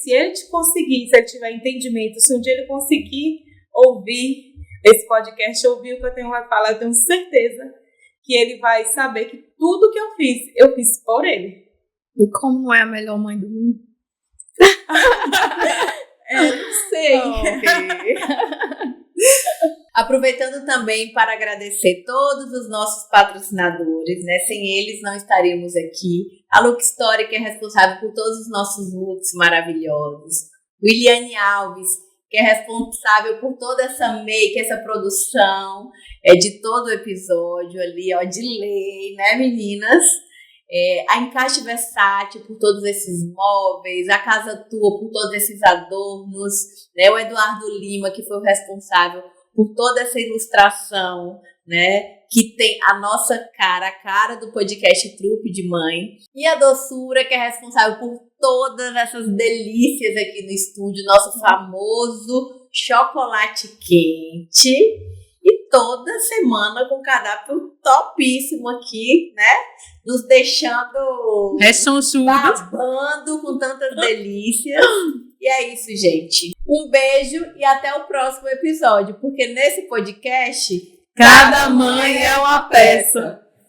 Speaker 5: Se ele conseguir, se ele tiver entendimento, se um dia ele conseguir ouvir esse podcast, ouvir o que eu tenho a falar, eu tenho certeza que ele vai saber que tudo que eu fiz por ele.
Speaker 4: E como é a melhor mãe do mundo?
Speaker 5: Não sei.
Speaker 2: Okay. Aproveitando também para agradecer todos os nossos patrocinadores, né? Sem eles não estaríamos aqui. A Look Story, que é responsável por todos os nossos looks maravilhosos. Williane Alves, que é responsável por toda essa make, essa produção de todo o episódio ali, ó, de lei, né, meninas? A Encaixe Versátil por todos esses móveis, a Casa Tua por todos esses adornos, né? O Eduardo Lima, que foi o responsável por toda essa ilustração, né? Que tem a nossa cara, a cara do podcast Trupe de Mãe. E a Doçura, que é responsável por todas essas delícias aqui no estúdio, nosso famoso chocolate quente. E toda semana com cardápio topíssimo aqui, né? Nos deixando babando com tantas delícias. E é isso, gente. Um beijo e até o próximo episódio. Porque nesse podcast,
Speaker 4: cada mãe é uma peça.